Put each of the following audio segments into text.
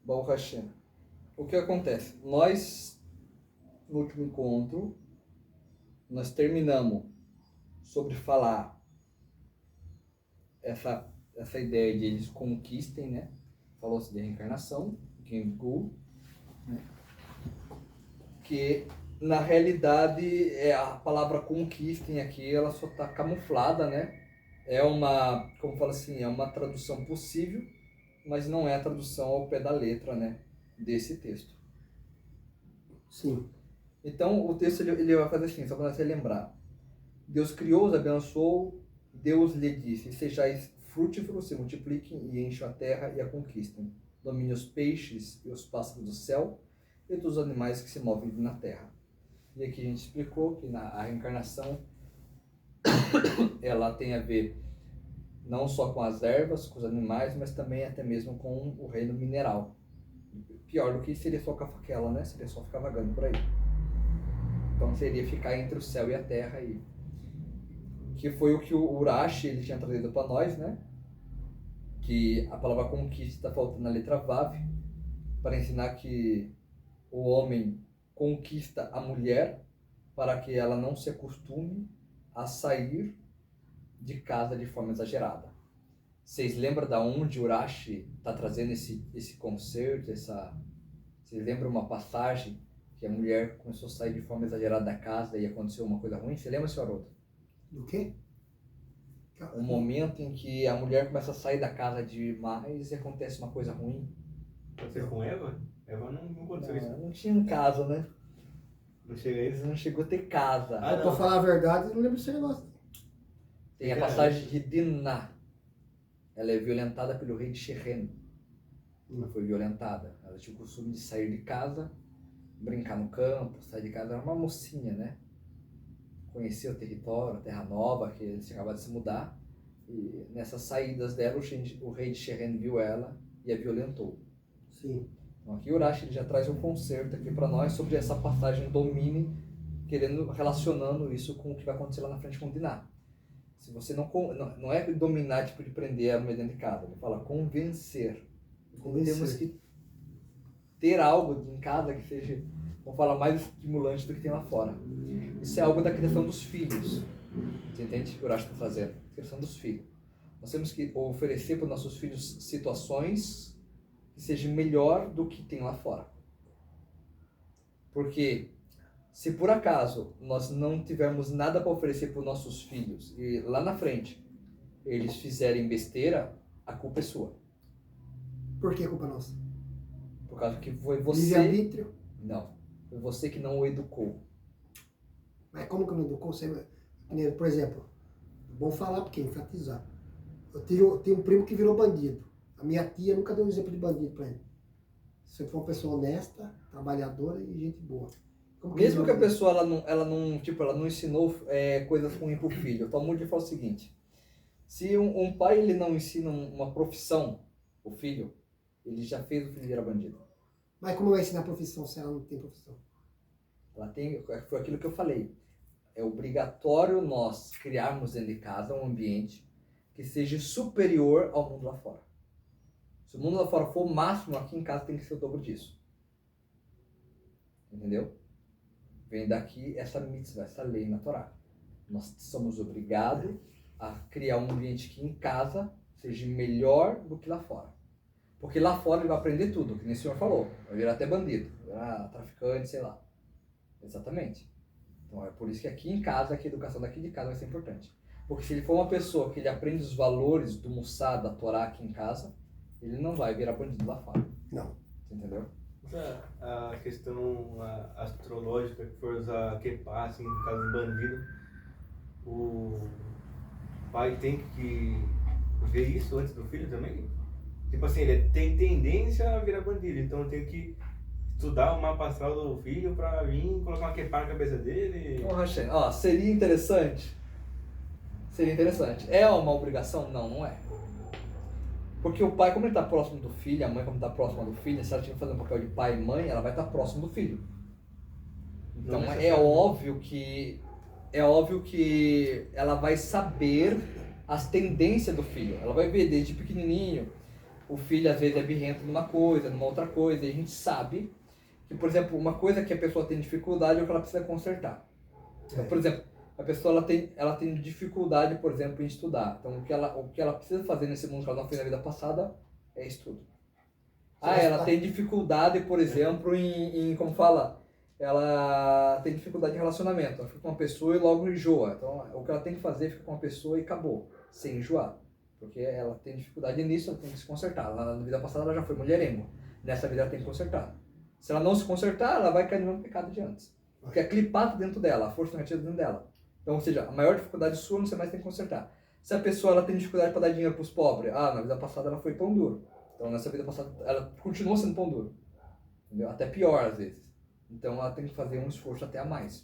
Baruch Hashem. O que acontece? Nós, no último encontro, nós terminamos sobre falar essa ideia de eles conquistem, né? Falou-se de reencarnação, Gengu, né? Que na realidade a palavra conquistem aqui, ela só está camuflada, né? É uma, como fala assim, é uma tradução possível, mas não é a tradução ao pé da letra, né? Desse texto. Sim. Então o texto ele vai fazer assim, só para você lembrar. Deus criou-os, abençoou, Deus lhe disse: sejais frutíferos, se multipliquem e encham a terra e a conquistem. Domine os peixes e os pássaros do céu e todos os animais que se movem na terra. E aqui a gente explicou que a reencarnação ela tem a ver não só com as ervas, com os animais, mas também até mesmo com o reino mineral. Pior do que seria só cafaquela, né? Seria só ficar vagando por aí. Então seria ficar entre o céu e a terra e que foi o que o Urashi ele tinha trazido para nós, né? Que a palavra conquista está faltando na letra Vav, para ensinar que o homem conquista a mulher para que ela não se acostume a sair de casa de forma exagerada. Vocês lembram da onde o Urashi está trazendo esse conceito? Vocês lembram uma passagem que a mulher começou a sair de forma exagerada da casa e aconteceu uma coisa ruim? Você lembra, senhor Haroldo? Do quê? Um momento em que a mulher começa a sair da casa demais e acontece uma coisa ruim. Aconteceu com Eva? Eva não aconteceu isso. Não tinha um caso, né? Não chega a isso? Não chegou a ter casa. Pra falar a verdade, eu não lembro desse negócio. Tem a passagem de Dinah. Ela é violentada pelo rei de Shechem. Ela foi violentada. Ela tinha o costume de sair de casa, brincar no campo, sair de casa. Era uma mocinha, né? Conhecia o território, a terra nova, que eles tinham acabado de se mudar. E nessas saídas dela, o rei de Shechem viu ela e a violentou. Sim. Então aqui o Urashi ele já traz um concerto aqui para nós sobre essa passagem domine, relacionando isso com o que vai acontecer lá na frente com o Dinah. Se você não é dominar, tipo de prender a mulher dentro de casa, ele fala convencer. Temos que ter algo em casa que seja, vamos falar, mais estimulante do que tem lá fora. Isso é algo da criação dos filhos. Você entende o que o Urashi está trazendo? Criação dos filhos. Nós temos que oferecer para os nossos filhos situações que sejam melhor do que tem lá fora. Porque se por acaso nós não tivermos nada para oferecer para os nossos filhos e lá na frente eles fizerem besteira, a culpa é sua. Por que a culpa é nossa? Por causa que foi você... Livre-arbítrio? Não. Foi você que não o educou. Mas como que não educou? Por exemplo, vamos falar porque enfatizar. Eu tenho um primo que virou bandido. A minha tia nunca deu um exemplo de bandido para ele. Sempre foi uma pessoa honesta, trabalhadora e gente boa. Mesmo que a pessoa ela não ensinou coisas ruins para o filho. O Talmud fala o seguinte: se um pai ele não ensina uma profissão, o filho, ele já fez o filho virar bandido. Mas como vai ensinar a profissão se ela não tem profissão? Ela tem, foi aquilo que eu falei. É obrigatório nós criarmos dentro de casa um ambiente que seja superior ao mundo lá fora. Se o mundo lá fora for o máximo, aqui em casa tem que ser o dobro disso. Entendeu? Vem daqui essa mitzvah, essa lei na Torá. Nós somos obrigados a criar um ambiente que em casa seja melhor do que lá fora. Porque lá fora ele vai aprender tudo, que nem o senhor falou. Vai virar até bandido, vai virar traficante, sei lá. Exatamente. Então é por isso que aqui em casa, que a educação daqui de casa vai ser importante. Porque se ele for uma pessoa que ele aprende os valores do Mussá, da Torá aqui em casa, ele não vai virar bandido lá fora. Não. Você entendeu? A questão astrológica que for usar Kepá, assim, no caso do bandido, o pai tem que ver isso antes do filho também? Tipo assim, ele tem tendência a virar bandido, então eu tenho que estudar o mapa astral do filho pra vir colocar uma Kepá na cabeça dele. Hashem, seria interessante. Seria interessante. É uma obrigação? Não, não é. Porque o pai, como ele está próximo do filho, a mãe, como está próxima do filho, se ela tiver que fazer um papel de pai e mãe, ela vai estar próximo do filho. Então é óbvio que ela vai saber as tendências do filho. Ela vai ver desde pequenininho o filho às vezes é birrento numa coisa, numa outra coisa, e a gente sabe que, por exemplo, uma coisa que a pessoa tem dificuldade é o que ela precisa consertar. Então, por exemplo, a pessoa ela tem dificuldade, por exemplo, em estudar. Então, o que ela precisa fazer nesse mundo que ela não fez na vida passada é estudo. Ela tem dificuldade, por exemplo, como fala, ela tem dificuldade em relacionamento. Ela fica com uma pessoa e logo enjoa. Então, o que ela tem que fazer é ficar com uma pessoa e acabou, sem enjoar. Porque ela tem dificuldade nisso, ela tem que se consertar. Na vida passada ela já foi mulherengo. Nessa vida ela tem que consertar. Se ela não se consertar, ela vai cair no mesmo pecado de antes. Porque a clipar tá dentro dela, a força negativa dentro dela. Então, ou seja, a maior dificuldade sua você mais tem que consertar. Se a pessoa ela tem dificuldade para dar dinheiro para os pobres, na vida passada ela foi pão duro. Então, nessa vida passada, ela continuou sendo pão duro. Entendeu? Até pior, às vezes. Então, ela tem que fazer um esforço até a mais.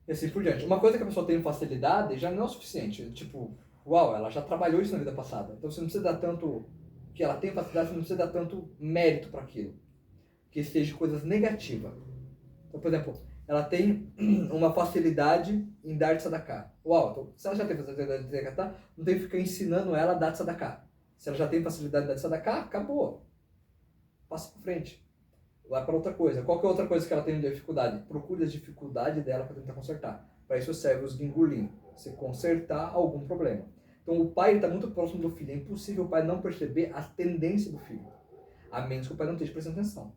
E assim por diante. Uma coisa que a pessoa tem facilidade já não é o suficiente. Tipo, ela já trabalhou isso na vida passada. Então, você não precisa dar tanto... que ela tem facilidade, você não precisa dar tanto mérito para aquilo. Que seja coisas negativas. Então, por exemplo, ela tem uma facilidade em dar tzedakah. Então, se ela já tem facilidade de tzedakah, não tem que ficar ensinando ela a dar tzedakah. Se ela já tem facilidade de dar tzedakah, acabou. Passa para frente. Vai para outra coisa. Qual que é outra coisa que ela tem de dificuldade? Procure a dificuldade dela para tentar consertar. Para isso serve os gingulim. Você consertar algum problema. Então o pai está muito próximo do filho. É impossível o pai não perceber a tendência do filho. A menos que o pai não esteja prestando atenção.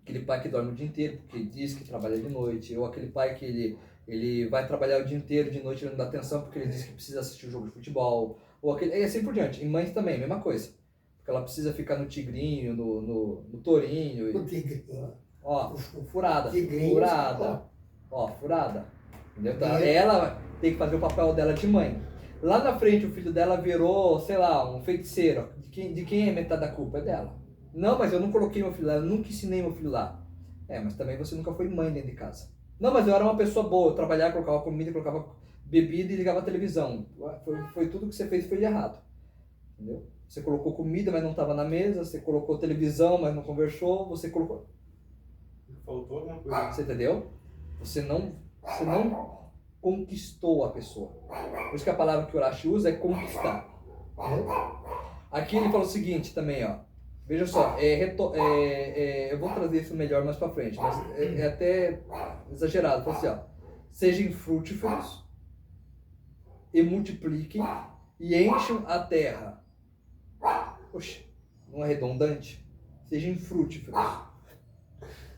Aquele pai que dorme o dia inteiro porque diz que trabalha de noite. Ou aquele pai que ele vai trabalhar o dia inteiro, de noite ele não dá atenção porque ele diz que precisa assistir o jogo de futebol. E assim por diante. Em mães também, mesma coisa. Porque ela precisa ficar no tigrinho, no tourinho. No tigrinho. Furada. Tigrinho. Furada. Furada. Entendeu? Então, ela tem que fazer o papel dela de mãe. Lá na frente o filho dela virou, sei lá, um feiticeiro. De quem é metade da culpa? É dela. Não, mas eu não coloquei meu filho lá, eu nunca ensinei meu filho lá. Mas também você nunca foi mãe dentro de casa. Não, mas eu era uma pessoa boa, eu trabalhava, colocava comida, colocava bebida e ligava a televisão. Foi tudo que você fez foi de errado. Entendeu? Você colocou comida, mas não estava na mesa, você colocou televisão, mas não conversou, você colocou... Faltou alguma coisa. Você entendeu? Você não conquistou a pessoa. Por isso que a palavra que o Urashi usa é conquistar. Aqui ele fala o seguinte também, veja só, eu vou trazer isso melhor mais pra frente, mas é até exagerado. Fala assim, sejam frutíferos e multipliquem e enchem a terra. Oxe, não é redundante? Sejam frutíferos.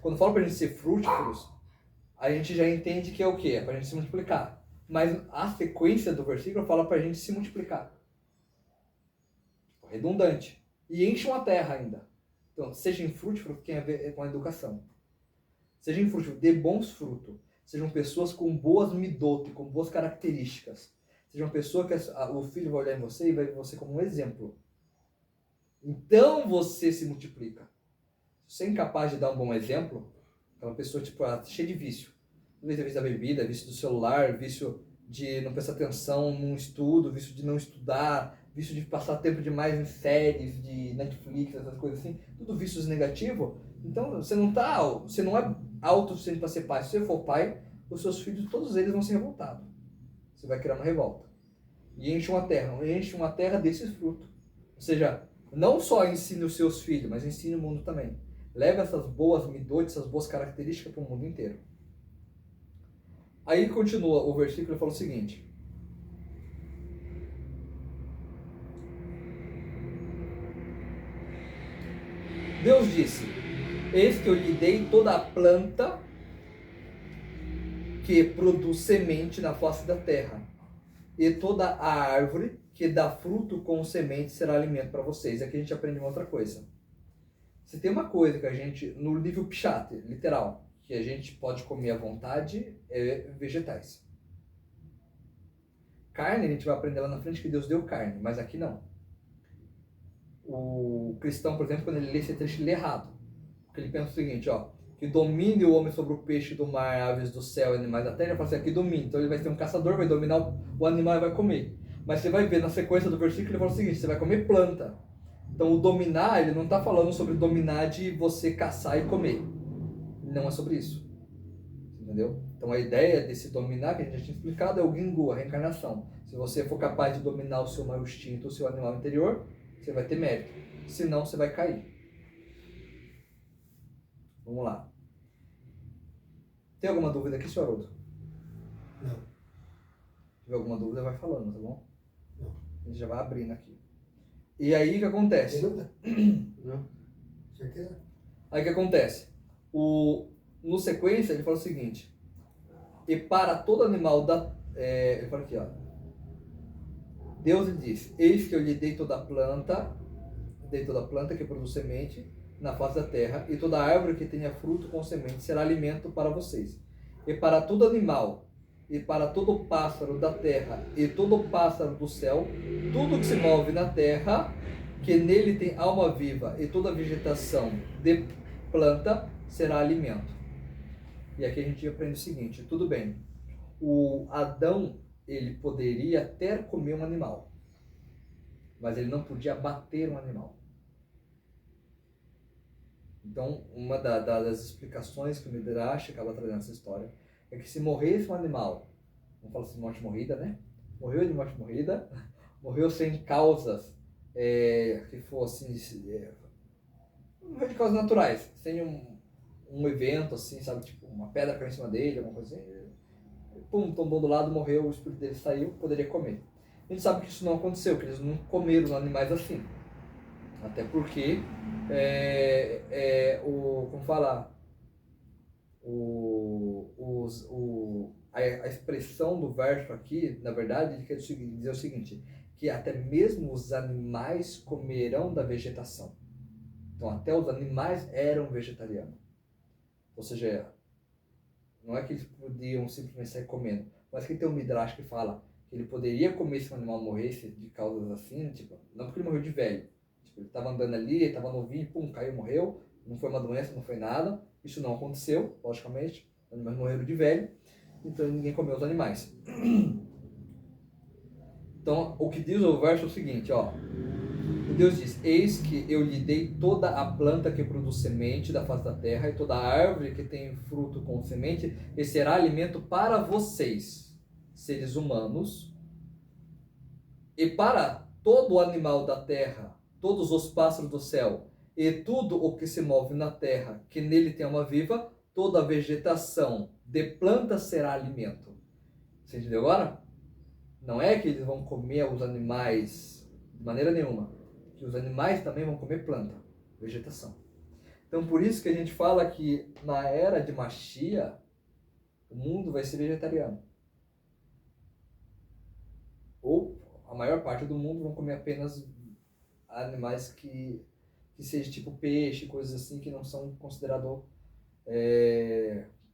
Quando fala pra gente ser frutíferos, a gente já entende que é o quê? É pra gente se multiplicar. Mas a sequência do versículo fala pra gente se multiplicar. Redundante. E enchem a terra ainda. Então, sejam frutíferos, tem a ver com a educação. Sejam frutíferos, dê bons frutos. Sejam pessoas com boas midot, com boas características. Sejam pessoas que o filho vai olhar em você e vai ver você como um exemplo. Então você se multiplica. Se você é incapaz de dar um bom exemplo, aquela pessoa cheia de vício. Vício da bebida, vício do celular, vício de não prestar atenção num estudo, vício de não estudar, vício de passar tempo demais em séries, de Netflix, essas coisas assim. Tudo vícios negativos. Então você não é autossuficiente para ser pai. Se você for pai, os seus filhos, todos eles vão ser revoltados. Você vai criar uma revolta. E enche uma terra desses frutos. Ou seja, não só ensine os seus filhos, mas ensine o mundo também. Leve essas boas midot, essas boas características para o mundo inteiro. Aí continua o versículo e fala o seguinte. Deus disse, eis que eu lhe dei toda a planta que produz semente na face da terra, e toda a árvore que dá fruto com semente será alimento para vocês. Aqui a gente aprende uma outra coisa. Se tem uma coisa que a gente, no nível pshat, literal, que a gente pode comer à vontade, é vegetais. Carne, a gente vai aprender lá na frente que Deus deu carne, mas aqui não. O cristão, por exemplo, quando ele lê esse trecho, ele lê errado. Porque ele pensa o seguinte, que domine o homem sobre o peixe do mar, aves do céu, animais da terra. Ele fala assim, aqui domine. Então ele vai ser um caçador, vai dominar o animal e vai comer. Mas você vai ver na sequência do versículo, ele fala o seguinte, você vai comer planta. Então o dominar, ele não está falando sobre dominar de você caçar e comer. Não é sobre isso. Entendeu? Então a ideia desse dominar, que a gente já tinha explicado, é o gingu, a reencarnação. Se você for capaz de dominar o seu mau instinto, o seu animal interior, você vai ter mérito. senão você vai cair. Vamos lá. Tem alguma dúvida aqui, senhor Haroldo? Não. Se tiver alguma dúvida, vai falando, tá bom? Não. A gente já vai abrindo aqui. E aí o que acontece? Tem dúvida? Não? Certeza? Aí o que acontece? No sequência, ele fala o seguinte: e para todo animal da. Ele fala aqui, ó. Deus lhe disse: eis que eu lhe dei toda planta que produz semente na face da terra, e toda árvore que tenha fruto com semente será alimento para vocês. E para todo animal, e para todo pássaro da terra, e todo pássaro do céu, tudo que se move na terra, que nele tem alma viva, e toda vegetação de planta será alimento. E aqui a gente aprende o seguinte: tudo bem, o Adão, ele poderia até comer um animal, mas ele não podia abater um animal. Então, uma das explicações que o Midrash acaba trazendo essa história é que se morresse um animal, vamos falar assim, morte morrida, né? Morreu de morte morrida, morreu sem causas que fossem, morreu de causas naturais, sem um evento assim, sabe, tipo uma pedra caiu em cima dele, alguma coisa assim, pum, tombou do lado, morreu, o espírito dele saiu, poderia comer. A gente sabe que isso não aconteceu, que eles não comeram animais assim. Até porque, como falar, a expressão do verso aqui, na verdade, ele quer dizer o seguinte, que até mesmo os animais comerão da vegetação. Então, até os animais eram vegetarianos. Ou seja, não é que eles podiam simplesmente sair comendo, mas que tem um Midrash que fala que ele poderia comer se o animal morresse de causas assim, tipo, não porque ele morreu de velho. Ele estava andando ali, ele estava novinho, pum, caiu, morreu. Não foi uma doença, não foi nada. Isso não aconteceu, logicamente. Os animais morreram de velho, então ninguém comeu os animais. Então, o que diz o verso é o seguinte, ó. Deus diz: eis que eu lhe dei toda a planta que produz semente da face da terra, e toda a árvore que tem fruto com semente, e será alimento para vocês, seres humanos, e para todo animal da terra, todos os pássaros do céu, e tudo o que se move na terra, que nele tem alma viva, toda a vegetação de planta será alimento. Você entendeu agora? Não é que eles vão comer os animais de maneira nenhuma, que os animais também vão comer planta, vegetação. Então por isso que a gente fala que na era de Mashiach, o mundo vai ser vegetariano. Ou a maior parte do mundo vão comer apenas animais que seja tipo peixe, coisas assim que não são considerados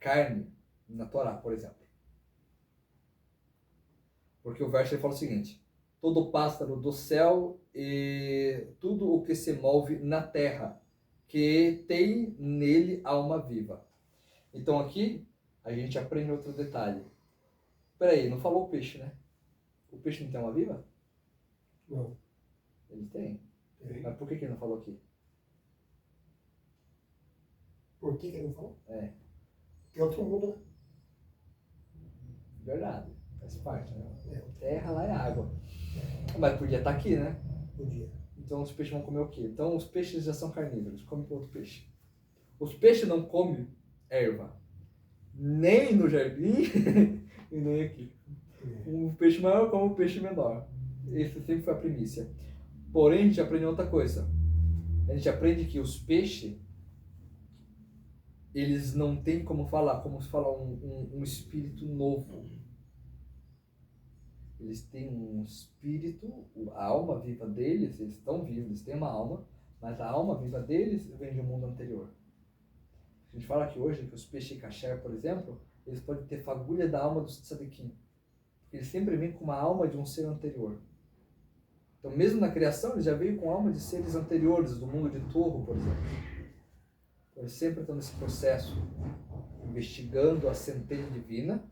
carne na Torá, por exemplo. Porque o verso ele fala o seguinte: todo pássaro do céu e tudo o que se move na terra, que tem nele alma viva. Então aqui a gente aprende outro detalhe. Peraí, não falou o peixe, né? O peixe não tem alma viva? Não. Ele tem. Tem. Mas por que ele não falou aqui? Por que ele não falou? É, Porque é outro mundo, né? verdade. Faz parte, né? É, Terra lá é água. Mas podia estar aqui, né? podia. Então os peixes vão comer o quê? Então os peixes já são carnívoros, comem outro peixe. Os peixes não comem erva, nem no jardim e nem aqui. Um peixe maior come um peixe menor. Esse sempre foi a primícia. Porém, a gente aprende outra coisa. A gente aprende que os peixes, eles não têm como se falar um espírito novo. Eles têm um espírito, a alma viva deles, eles estão vivos, eles têm uma alma, mas a alma viva deles vem de um mundo anterior. A gente fala que hoje, que os peixes kasher, por exemplo, eles podem ter fagulha da alma dos tzadikim. Eles sempre vêm com uma alma de um ser anterior. Então, mesmo na criação, eles já veio com alma de seres anteriores, do mundo de Torro, por exemplo. Então, eles sempre estão nesse processo, investigando a centelha divina,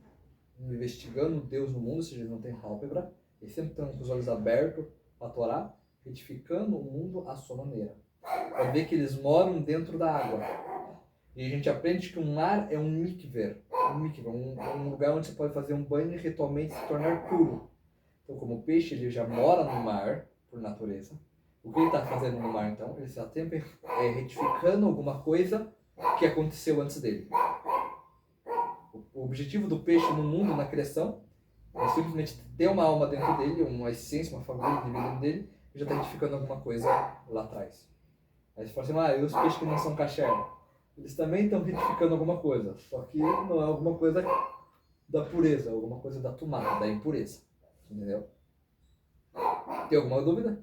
investigando Deus no mundo, ou seja, eles não têm pálpebra, eles sempre estão com os olhos abertos para a Torá, retificando o mundo à sua maneira. Para ver que eles moram dentro da água. E a gente aprende que um mar é um mikver, um lugar onde você pode fazer um banho e ritualmente se tornar puro. Então, como o peixe ele já mora no mar, por natureza, O que ele está fazendo no mar, então? Ele está sempre retificando alguma coisa que aconteceu antes dele. O objetivo do peixe no mundo, na criação, é simplesmente ter uma alma dentro dele, uma essência, uma família dentro dele, e já está retificando alguma coisa lá atrás. Aí você fala assim, e os peixes que não são cacherna? Eles também estão retificando alguma coisa, só que não é alguma coisa da pureza, alguma coisa da tumata, da impureza. Entendeu? Tem alguma dúvida?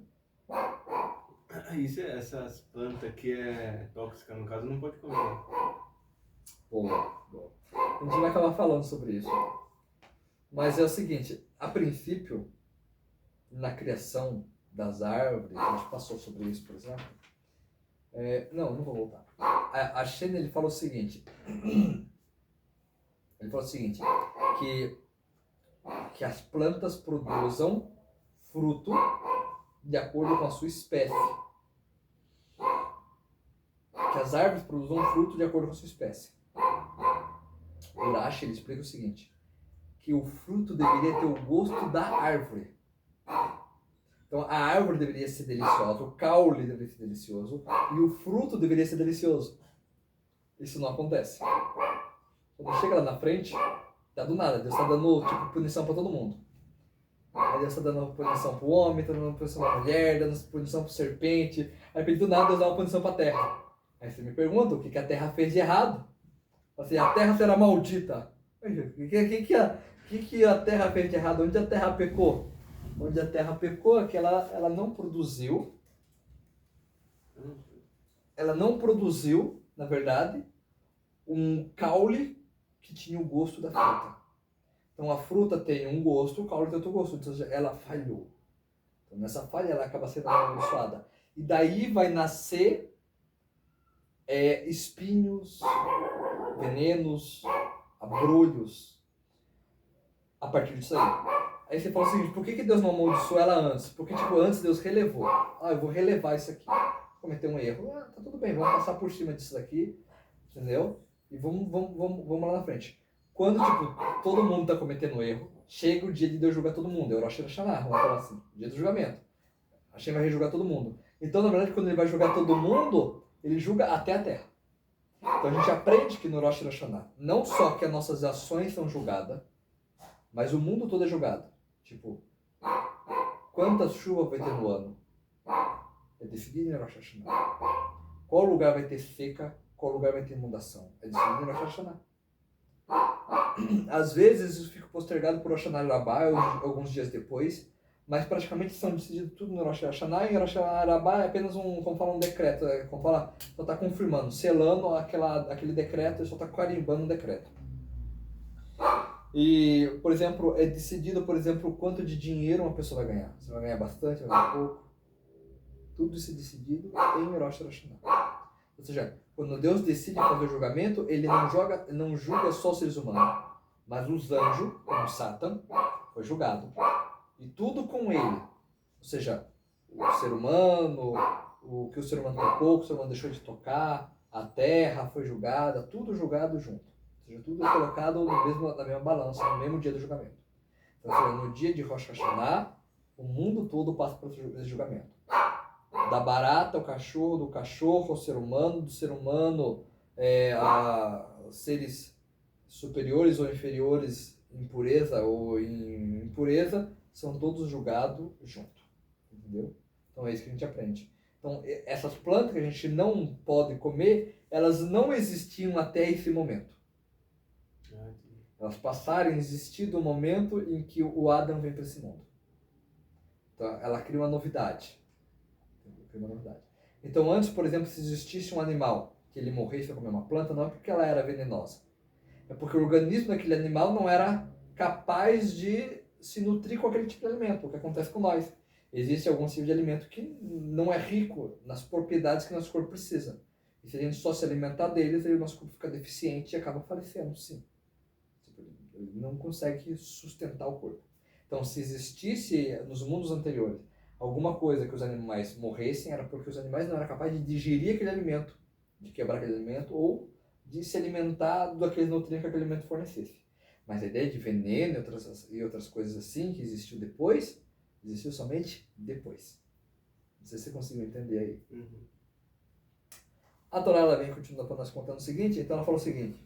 Isso, essas plantas que é tóxica, no caso, não pode comer. Boa. A gente vai acabar falando sobre isso. Mas é o seguinte, a princípio, na criação das árvores, a gente passou sobre isso, por exemplo. Não vou voltar. A Shane, ele falou o seguinte. Ele falou o seguinte, que as plantas produzam fruto de acordo com a sua espécie. Que as árvores produzam fruto de acordo com a sua espécie. O Urashi, ele explica o seguinte, que o fruto deveria ter o gosto da árvore. Então a árvore deveria ser deliciosa, o caule deveria ser delicioso e o fruto deveria ser delicioso. Isso não acontece. Quando chega lá na frente, tá do nada, Deus está dando tipo punição para todo mundo. Aí Deus está dando punição pro homem, está dando punição pra mulher, dando punição pro serpente. Aí do nada Deus dá uma punição pra terra. Aí você me pergunta o que a terra fez de errado. Assim, a terra será maldita. O que a terra fez de errado? Onde a terra pecou? Onde a terra pecou é que ela não produziu. Ela não produziu, na verdade, um caule que tinha o gosto da fruta. Então a fruta tem um gosto, o caule tem outro gosto. Então ela falhou. Então nessa falha ela acaba sendo amaldiçoada. E daí vai nascer espinhos, venenos, abrolhos, a partir disso aí. Aí você fala assim, por que Deus não amaldiçoou ela antes? Porque antes Deus relevou. Eu vou relevar isso aqui. Cometeu um erro. Tá tudo bem, vamos passar por cima disso daqui, entendeu? E vamos lá na frente. Quando, todo mundo tá cometendo erro, chega o dia de Deus julgar todo mundo. É o Rosh Hashanah, vamos falar assim, dia do julgamento. Hashem vai julgar todo mundo. Então, na verdade, quando ele vai julgar todo mundo, ele julga até a terra. Então a gente aprende que no Rosh Hashanah, não só que as nossas ações são julgadas, mas o mundo todo é julgado. Quantas chuvas vai ter no ano? É decidido em Rosh Hashanah. Qual lugar vai ter seca, qual lugar vai ter inundação? É decidido em Rosh Hashanah. Às vezes isso fica postergado por Rosh Hashanah Rabbah, alguns dias depois, mas praticamente são decididos tudo no Rosh Hashanah, e Rosh Hashanah Rabbah é apenas um decreto, só está confirmando, selando aquele decreto, só está carimbando um decreto. E, por exemplo, é decidido, o quanto de dinheiro uma pessoa vai ganhar. Você vai ganhar bastante, vai ganhar pouco. Tudo isso é decidido em Rosh Hashanah. Ou seja, quando Deus decide fazer o julgamento, ele não julga só os seres humanos, mas os anjos, como Satan, foi julgado. E tudo com ele. Ou seja, o ser humano, o que o ser humano tocou, o que o ser humano deixou de tocar, a terra foi julgada, tudo julgado junto. Ou seja, tudo é colocado na mesma balança, no mesmo dia do julgamento. Então, ou seja, no dia de Rosh Hashanah, o mundo todo passa por esse julgamento. Da barata ao cachorro, do cachorro ao ser humano, do ser humano a seres superiores ou inferiores em pureza ou em impureza, são todos julgados junto, entendeu? Então é isso que a gente aprende. Então essas plantas que a gente não pode comer, elas não existiam até esse momento. Elas passaram a existir do momento em que o Adam vem para esse mundo. Então ela cria uma novidade. Então antes, por exemplo, se existisse um animal que ele morresse para comer uma planta, não é porque ela era venenosa. É porque o organismo daquele animal não era capaz de se nutrir com aquele tipo de alimento, o que acontece com nós. Existe algum tipo de alimento que não é rico nas propriedades que nosso corpo precisa. E se a gente só se alimentar deles, aí o nosso corpo fica deficiente e acaba falecendo, sim. Ele não consegue sustentar o corpo. Então, se existisse nos mundos anteriores alguma coisa que os animais morressem, era porque os animais não eram capazes de digerir aquele alimento, de quebrar aquele alimento, ou de se alimentar daqueles nutrientes que aquele alimento fornecesse. Mas a ideia de veneno e outras coisas assim, que existiu depois, existiu somente depois. sei se você conseguiu entender aí. Uhum. A Torá ela vem continuando para nós contando o seguinte, então ela falou o seguinte: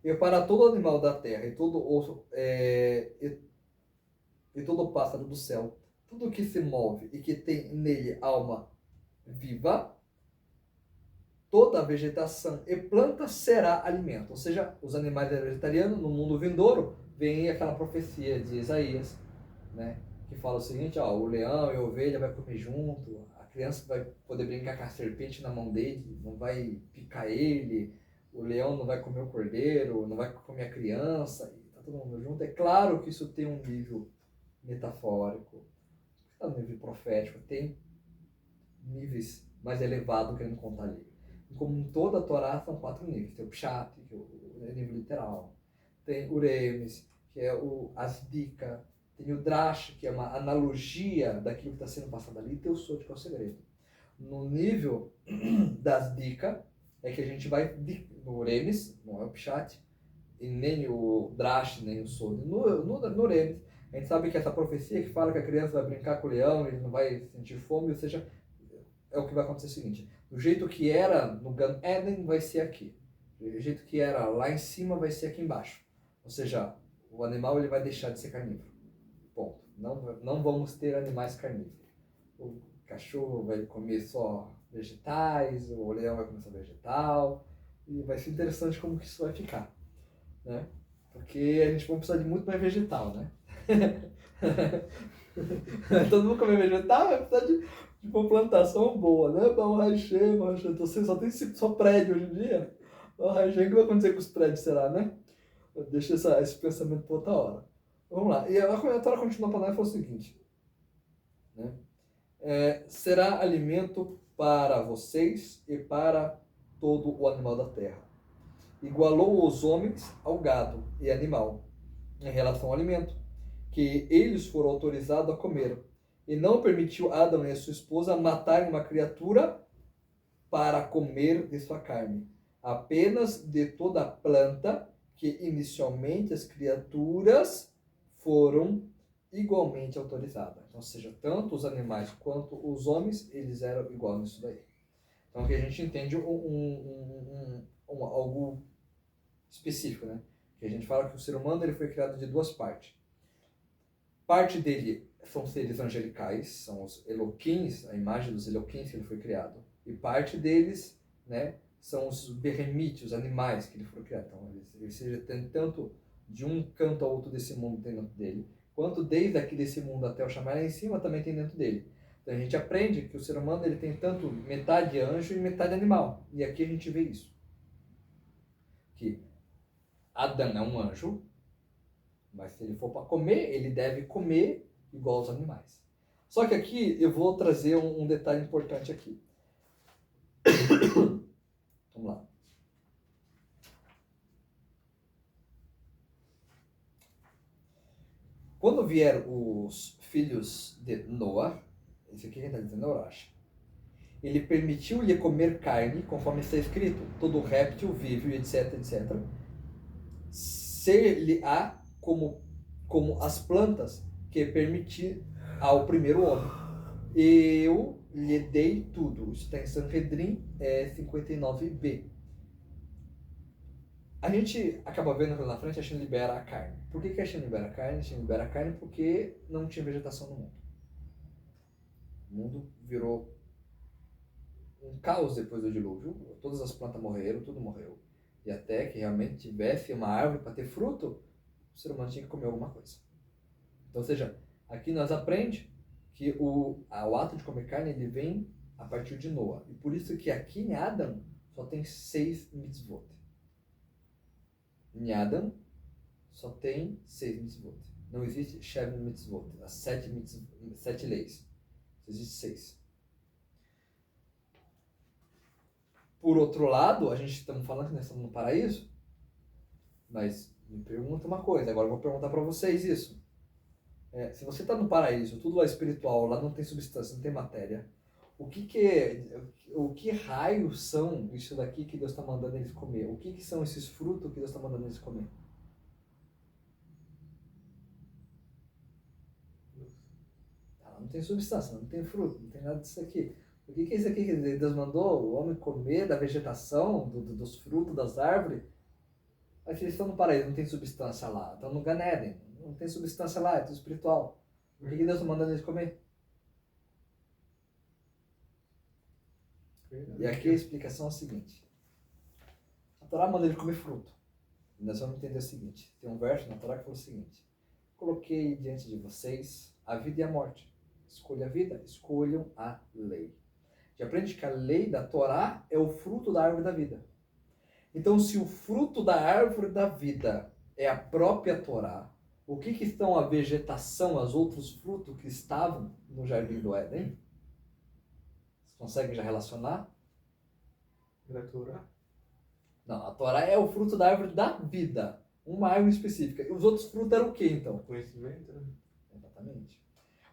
e para todo animal da terra e todo osso e todo pássaro do céu, tudo que se move e que tem nele alma viva, toda a vegetação e planta será alimento. Ou seja, os animais eram vegetarianos, no mundo vindouro, vem aquela profecia de Isaías, né, que fala o seguinte, ó, o leão e a ovelha vai comer junto, a criança vai poder brincar com a serpente na mão dele, não vai picar ele, o leão não vai comer o cordeiro, não vai comer a criança, e tá todo mundo junto. É claro que isso tem um nível metafórico, tá no nível profético, tem níveis mais elevados querendo contar ali. Como em toda a Torá são 4 níveis. Tem o Pshat, que é o nível literal. Tem o Remes, que é o Asdika. Tem o Drash, que é uma analogia daquilo que está sendo passado ali. E tem o Sod, que é o segredo. No nível das Dika, é que a gente vai no Remes, não é o Pshat, e nem o Drash, nem o Sod. No Remes, a gente sabe que essa profecia que fala que a criança vai brincar com o leão, ele não vai sentir fome, ou seja, é o que vai acontecer o seguinte: do jeito que era no Gan Eden, vai ser aqui. Do jeito que era lá em cima, vai ser aqui embaixo. Ou seja, o animal ele vai deixar de ser carnívoro. Ponto. Não vamos ter animais carnívoros. O cachorro vai comer só vegetais, o leão vai comer só vegetal. E vai ser interessante como que isso vai ficar, né? Porque a gente vai precisar de muito mais vegetal, né? Todo mundo comer vegetal, vai precisar de uma plantação boa, né? Bom, Raichem, então só tem só prédio hoje em dia. O Raichem, o que vai acontecer com os prédios, será, né? Deixa esse pensamento para outra hora. Vamos lá. E a Torá continua para nós e fala o seguinte, né? Será alimento para vocês e para todo o animal da terra. Igualou os homens ao gado e animal em relação ao alimento, que eles foram autorizados a comer. E não permitiu Adão e a sua esposa matarem uma criatura para comer de sua carne. Apenas de toda a planta que inicialmente as criaturas foram igualmente autorizadas. Então, ou seja, tanto os animais quanto os homens, eles eram igual nisso daí. Então aqui a gente entende algo específico, né? Que a gente fala que o ser humano ele foi criado de 2 partes. Parte dele são seres angelicais, são os Eloquins, a imagem dos Eloquins que ele foi criado. E parte deles, né, são os Berremites, os animais que ele foi criado. Então, ele seja, tem tanto de um canto ao outro desse mundo tem dentro dele, quanto desde aqui desse mundo até o chamar lá em cima também tem dentro dele. Então a gente aprende que o ser humano ele tem tanto metade anjo e metade animal. E aqui a gente vê isso. Que Adão é um anjo, mas se ele for para comer, ele deve comer igual aos animais. Só que aqui eu vou trazer um detalhe importante aqui. Vamos lá. Quando vieram os filhos de Noé, esse aqui quem está dizendo é Urash, ele permitiu-lhe comer carne, conforme está escrito, todo réptil, vivo, etc, etc. Ser-lhe-á como as plantas que permiti ao primeiro homem. Eu lhe dei tudo. Isso está em Sanhedrin 59b. A gente acaba vendo lá na frente, a Shem libera a carne. Por que a Shem libera a carne? A Shem libera a carne porque não tinha vegetação no mundo. O mundo virou um caos depois do dilúvio. Todas as plantas morreram, tudo morreu. E até que realmente tivesse uma árvore para ter fruto, o ser humano tinha que comer alguma coisa. Então, ou seja, aqui nós aprendemos que o ato de comer carne ele vem a partir de Noé. E por isso que aqui em Adão só tem 6 mitzvot. Em Adão só tem 6 mitzvot. Não existe Shev mitzvot, as 7 leis. Existe 6. Por outro lado, a gente estamos falando que nós estamos no paraíso, mas me pergunta uma coisa, agora eu vou perguntar para vocês isso. Se você está no paraíso, tudo lá é espiritual, lá não tem substância, não tem matéria, o que raios são isso daqui que Deus está mandando eles comer? O que são esses frutos que Deus está mandando eles comer? Está lá não tem substância, não tem fruto, não tem nada disso aqui. O que é isso aqui? Quer dizer, Deus mandou o homem comer da vegetação, dos frutos das árvores. Mas eles estão no paraíso, não tem substância lá. Estão no Gan Eden, não tem substância lá, é tudo espiritual. Por que Deus está mandando eles comer? E aqui a explicação é a seguinte. A Torá manda ele comer fruto. E nós vamos entender o seguinte. Tem um verso na Torá que fala o seguinte. Coloquei diante de vocês a vida e a morte. Escolha a vida, escolham a lei. Já aprende que a lei da Torá é o fruto da árvore da vida. Então, se o fruto da árvore da vida é a própria Torá, o que estão a vegetação, os outros frutos que estavam no jardim do Éden? Você consegue já relacionar? Da Torá? Não, a Torá é o fruto da árvore da vida. Uma árvore específica. E os outros frutos eram o quê, então? Conhecimento, né? Exatamente.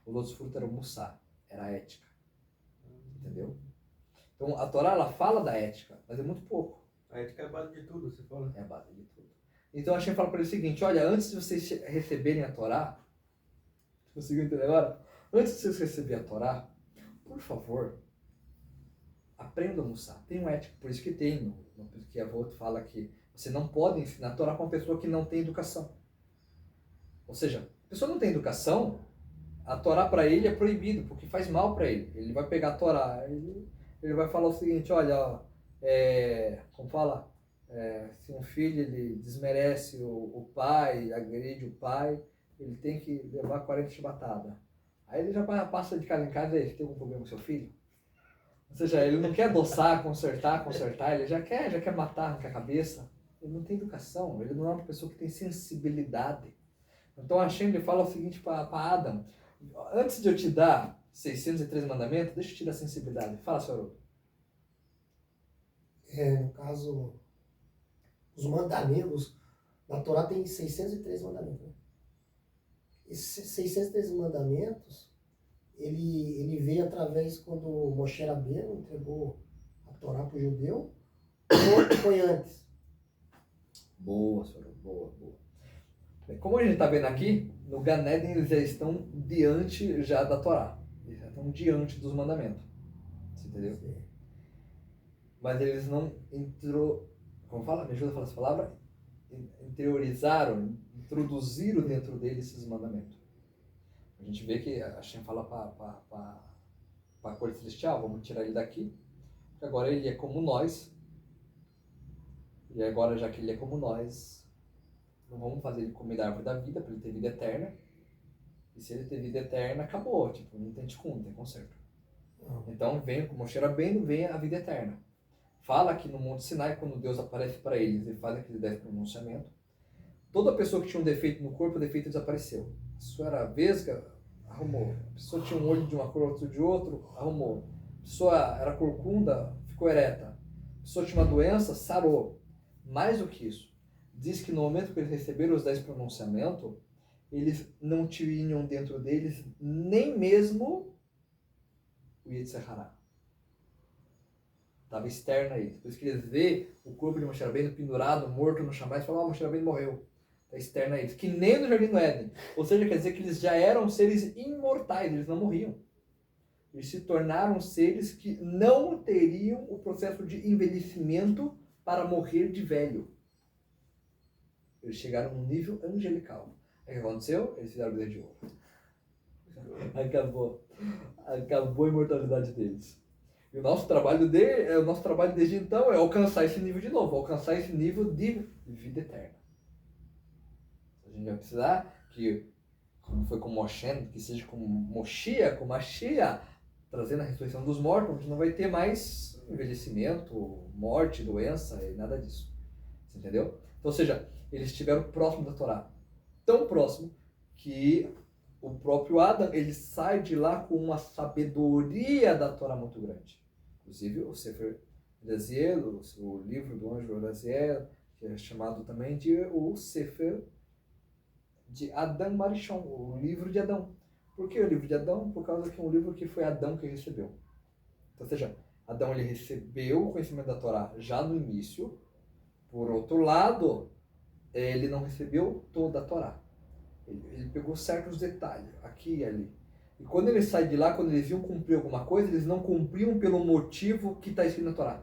Os outros frutos eram mussar, era a ética. Entendeu? Então, a Torá, ela fala da ética, mas é muito pouco. A ética é a base de tudo, você fala. É a base de tudo. Então, a Hashem fala para ele o seguinte, olha, antes de vocês receberem a Torá, conseguiu entender agora? Antes de vocês receberem a Torá, por favor, aprendam a mussar. Tem uma ética, por isso que tem, que a Avot fala que você não pode ensinar a Torá para uma pessoa que não tem educação. Ou seja, a pessoa não tem educação, a Torá para ele é proibido, porque faz mal para ele. Ele vai pegar a Torá, ele vai falar o seguinte, olha, como fala? Se um filho ele desmerece o pai, agride o pai, ele tem que levar 40 chibatadas. Aí ele já passa de casa em casa, e tem algum problema com seu filho? Ou seja, ele não quer adoçar, consertar, ele já quer matar, arrancar a cabeça. Ele não tem educação, ele não é uma pessoa que tem sensibilidade. Então a Hashem fala o seguinte para Adam, antes de eu te dar 603 mandamentos, deixa eu te dar sensibilidade. Fala, senhor. No caso, os mandamentos, na Torá tem 603 mandamentos. Né? Esses 603 mandamentos, ele veio através quando Moshe Rabbeinu entregou a Torá para o judeu, ou foi antes? Boa, senhor. Boa. Como a gente está vendo aqui, no Gan Eden eles já estão diante já da Torá. Eles já estão diante dos mandamentos. Você entendeu? Sim. Mas eles não como fala? Me ajuda a falar essa palavra? Interiorizaram, introduziram dentro deles esses mandamentos. A gente vê que a Hashem fala para a corte celestial, vamos tirar ele daqui, porque agora ele é como nós. E agora, já que ele é como nós, não vamos fazer ele comer da árvore da vida, para ele ter vida eterna. E se ele ter vida eterna, acabou. Tipo, não tem tikkun, não tem conserto. Então, vem, como Moshe Rabbeinu, vem a vida eterna. Fala que no Monte Sinai, quando Deus aparece para eles, ele faz aquele 10 pronunciamento. Toda pessoa que tinha um defeito no corpo, o defeito desapareceu. Isso era vesga, arrumou. A pessoa tinha um olho de uma cor, outro de outro, arrumou. A pessoa era corcunda, ficou ereta. A pessoa tinha uma doença, sarou. Mais do que isso, diz que no momento que eles receberam os 10 pronunciamentos, eles não tinham dentro deles nem mesmo o Yetzer Hara. Estava externo a eles. Por isso que eles vê o corpo de Moshe Rabbeinu pendurado, morto no chão, e falam, Moshe Rabbeinu morreu. Está externo a eles. Que nem no Jardim do Éden. Ou seja, quer dizer que eles já eram seres imortais, eles não morriam. Eles se tornaram seres que não teriam o processo de envelhecimento para morrer de velho. Eles chegaram num nível angelical. Aí o que aconteceu? Eles fizeram o bezerro de ouro. Acabou a imortalidade deles. E o nosso trabalho desde então é alcançar esse nível de novo, alcançar esse nível de vida eterna. A gente vai precisar que, como foi com Moshe, que seja como Moshiach, como Mashiach, trazendo a ressurreição dos mortos, a gente não vai ter mais envelhecimento, morte, doença e nada disso. Você entendeu? Então, ou seja, eles estiveram próximo da Torá. Tão próximo que o próprio Adam, ele sai de lá com uma sabedoria da Torá muito grande. Inclusive, o Sefer Raziel, o livro do anjo Raziel, que é chamado também de o Sefer de Adam Marichon, o livro de Adão. Por que o livro de Adão? Por causa que é um livro que foi Adão que recebeu. Então, ou seja, Adão ele recebeu o conhecimento da Torá já no início. Por outro lado, ele não recebeu toda a Torá. Ele pegou certos detalhes, aqui e ali. E quando eles saem de lá, quando eles iam cumprir alguma coisa, eles não cumpriam pelo motivo que está escrito na Torá.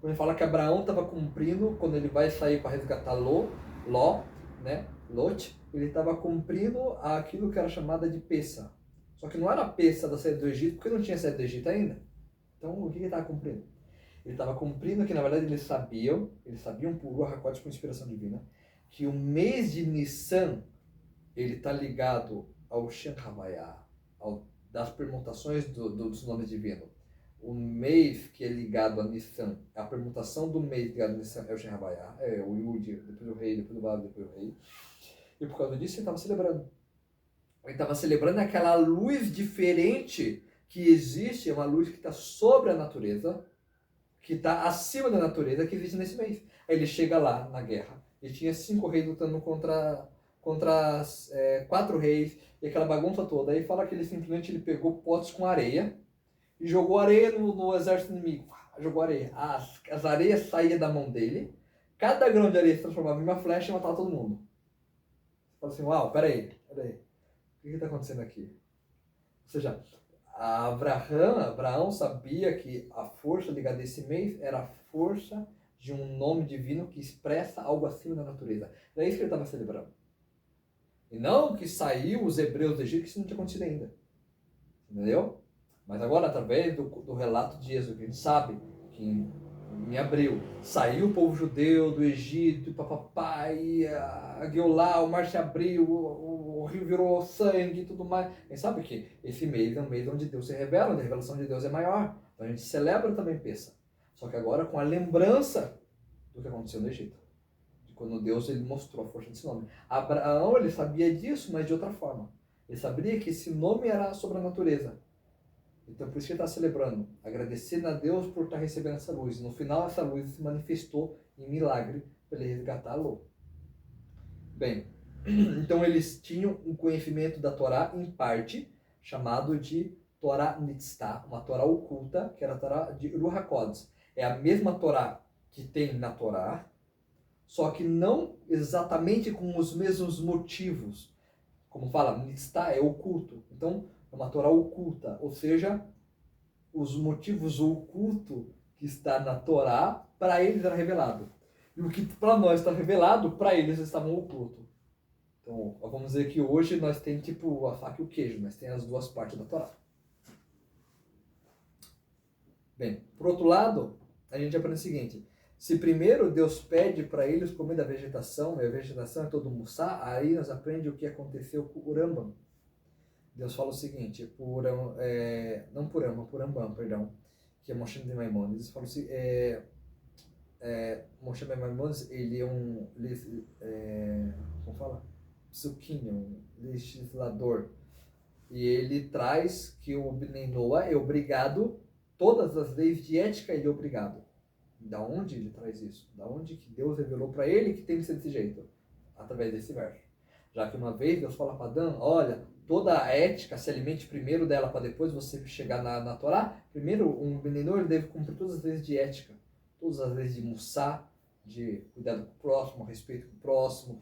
Quando ele fala que Abraão estava cumprindo, quando ele vai sair para resgatar Ló, né? Lot, ele estava cumprindo aquilo que era chamada de Pessa. Só que não era a Pessa da saída do Egito, porque não tinha saído do Egito ainda. Então, o que ele estava cumprindo? Ele estava cumprindo que, na verdade, eles sabiam por Ruach HaKodesh, com inspiração divina, que o mês de Nissan, ele está ligado ao Shem Havayah, das permutações dos nomes divinos. O mês que é ligado a Nissan, a permutação do mês ligado a Nissan é o Shem Havayah, é o Yud, depois o rei, depois o Vav, depois o rei. E por causa disso ele estava celebrando. Ele estava celebrando aquela luz diferente que existe, é uma luz que está sobre a natureza, que está acima da natureza, que existe nesse mês. Aí ele chega lá na guerra, e tinha 5 reis lutando contra 4 reis, e aquela bagunça toda. Aí fala que ele simplesmente pegou potes com areia, e jogou areia no exército inimigo. Jogou areia. As areias saíam da mão dele, cada grão de areia se transformava em uma flecha e matava todo mundo. Você fala assim, uau, peraí. O que está acontecendo aqui? Ou seja, Abraão sabia que a força ligada a esse mês era a força de um nome divino que expressa algo acima da natureza. É isso que ele estava celebrando. E não que saiu os hebreus do Egito, que isso não tinha acontecido ainda. Entendeu? Mas agora, através do relato de Êxodo, que a gente sabe que em abril saiu o povo judeu do Egito, e a Geulah, o mar se abriu, o rio virou sangue e tudo mais. A gente sabe que esse mês é um mês onde Deus se revela, onde a revelação de Deus é maior. Então a gente celebra também Pessa. Só que agora com a lembrança do que aconteceu no Egito. De quando Deus ele mostrou a força desse nome. Abraão ele sabia disso, mas de outra forma. Ele sabia que esse nome era sobre a natureza. Então por isso que ele está celebrando, agradecendo a Deus por estar recebendo essa luz. No final essa luz se manifestou em milagre para ele resgatar Ló. Bem, então eles tinham um conhecimento da Torá em parte, chamado de Torá Nitztah, uma Torá oculta, que era a Torá de Ruach HaKodesh. É a mesma Torá que tem na Torá, só que não exatamente com os mesmos motivos. Como fala, Nitztah é oculto. Então, é uma Torá oculta, ou seja, os motivos ocultos que está na Torá, para eles era revelado. E o que para nós está revelado, para eles estavam oculto. Então, vamos dizer que hoje nós temos tipo a faca e o queijo, nós temos as duas partes da Torá. Bem, por outro lado, a gente aprende o seguinte: se primeiro Deus pede para eles comer da vegetação, e a vegetação é todo mussá, aí nós aprendemos o que aconteceu com o Rambam. Deus fala o seguinte, por Rambam, que é Moshe ben Maimonides, fala assim, Moshe ben Maimonides, ele é como fala? Psukim, um legislador, e ele traz que o Bnei Noah é obrigado, todas as leis de ética ele é obrigado. Da onde ele traz isso? Da onde que Deus revelou para ele que tem que ser desse jeito? Através desse verso. Já que uma vez Deus fala para Adão, olha, toda a ética, se alimente primeiro dela para depois você chegar na Torá. Primeiro, um menino ele deve cumprir todas as leis de ética, todas as leis de Mussá, de cuidado com o próximo, respeito com o próximo,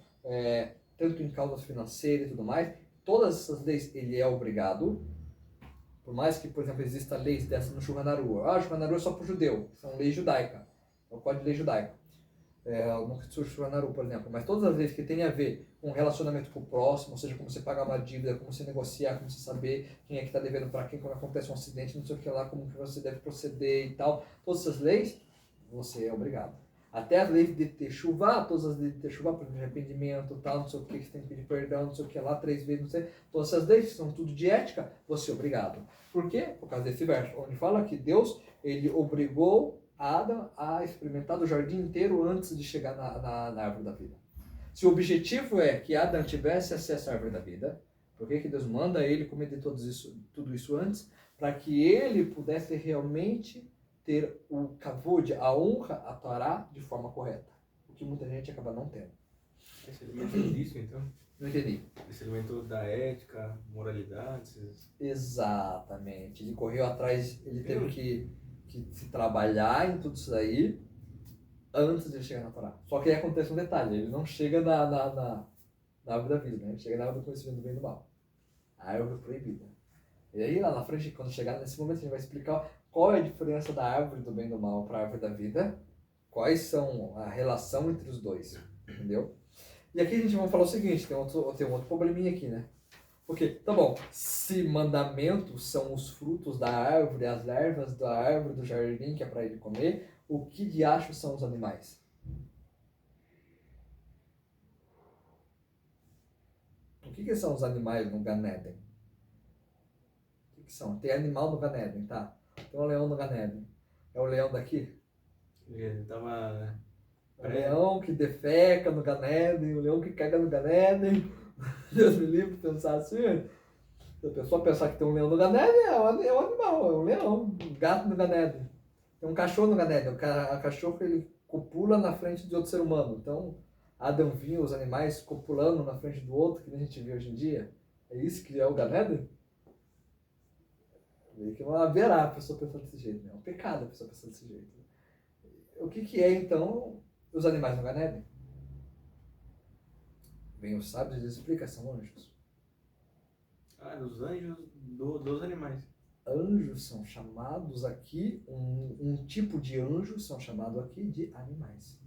tanto em causas financeiras e tudo mais. Todas essas leis ele é obrigado. Por mais que, por exemplo, exista leis dessas no Shulchan Aruch. O Shulchan Aruch é só para o judeu, são leis judaicas, é o código de lei judaica. No Shulchan Aruch, por exemplo. Mas todas as leis que têm a ver com relacionamento com o próximo, ou seja, como você pagar uma dívida, como você negociar, como você saber quem é que está devendo para quem, quando acontece um acidente, não sei o que lá, como que você deve proceder e tal. Todas essas leis, você é obrigado. Até as leis de Teshuvah, todas as leis de Teshuvah, por exemplo, de arrependimento, tal, não sei o que, você tem que pedir perdão, não sei o que lá, 3 vezes, não sei. Todas essas leis, que são tudo de ética, você é obrigado. Por quê? Por causa desse verso, onde fala que Deus, ele obrigou Adão a experimentar do jardim inteiro antes de chegar na árvore da vida. Se o objetivo é que Adão tivesse acesso à árvore da vida, por que Deus manda ele comer de tudo isso antes? Para que ele pudesse realmente ter o kavod, a honra, a Torá de forma correta. O que muita gente acaba não tendo. Esse elemento disso, então? Não entendi. Esse elemento da ética, moralidade. Exatamente. Ele correu atrás, ele teve que se trabalhar em tudo isso aí antes de ele chegar na Torá. Só que aí acontece um detalhe, ele não chega na árvore da vida, né? Ele chega na árvore do conhecimento do bem e do mal. A árvore proibida. E aí, lá na frente, quando chegar nesse momento, a gente vai explicar qual é a diferença da árvore do bem e do mal para a árvore da vida, quais são a relação entre os dois, entendeu? E aqui a gente vai falar o seguinte, tem um outro probleminha aqui, né? Porque, tá bom, se mandamentos são os frutos da árvore, as ervas da árvore do jardim que é para ele comer, o que de acho são os animais? O que são os animais no Gan Eden? O que são? Tem animal no Gan Eden, tá? Tem um leão no Gan Eden. É o leão daqui? Ele tava... O leão que defeca no Gan Eden, o leão que caga no Gan Eden. Deus me livre de pensar assim. Se a pessoa pensar que tem um leão no Gan Eden, é um animal, é um leão, um gato no Gan Eden. Tem um cachorro no Gan Eden. O cachorro ele copula na frente de outro ser humano. Então, Adão viu os animais copulando na frente do outro, que a gente vê hoje em dia. É isso que é o Gan Eden? Meio que não haverá a pessoa pensando desse jeito, né? É um pecado a pessoa pensar desse jeito. O que é, então, os animais no Gan Eden? Vem os sábios e eles explicam, são anjos. Os anjos dos animais. Anjos são chamados aqui, um tipo de anjo são chamados aqui de animais.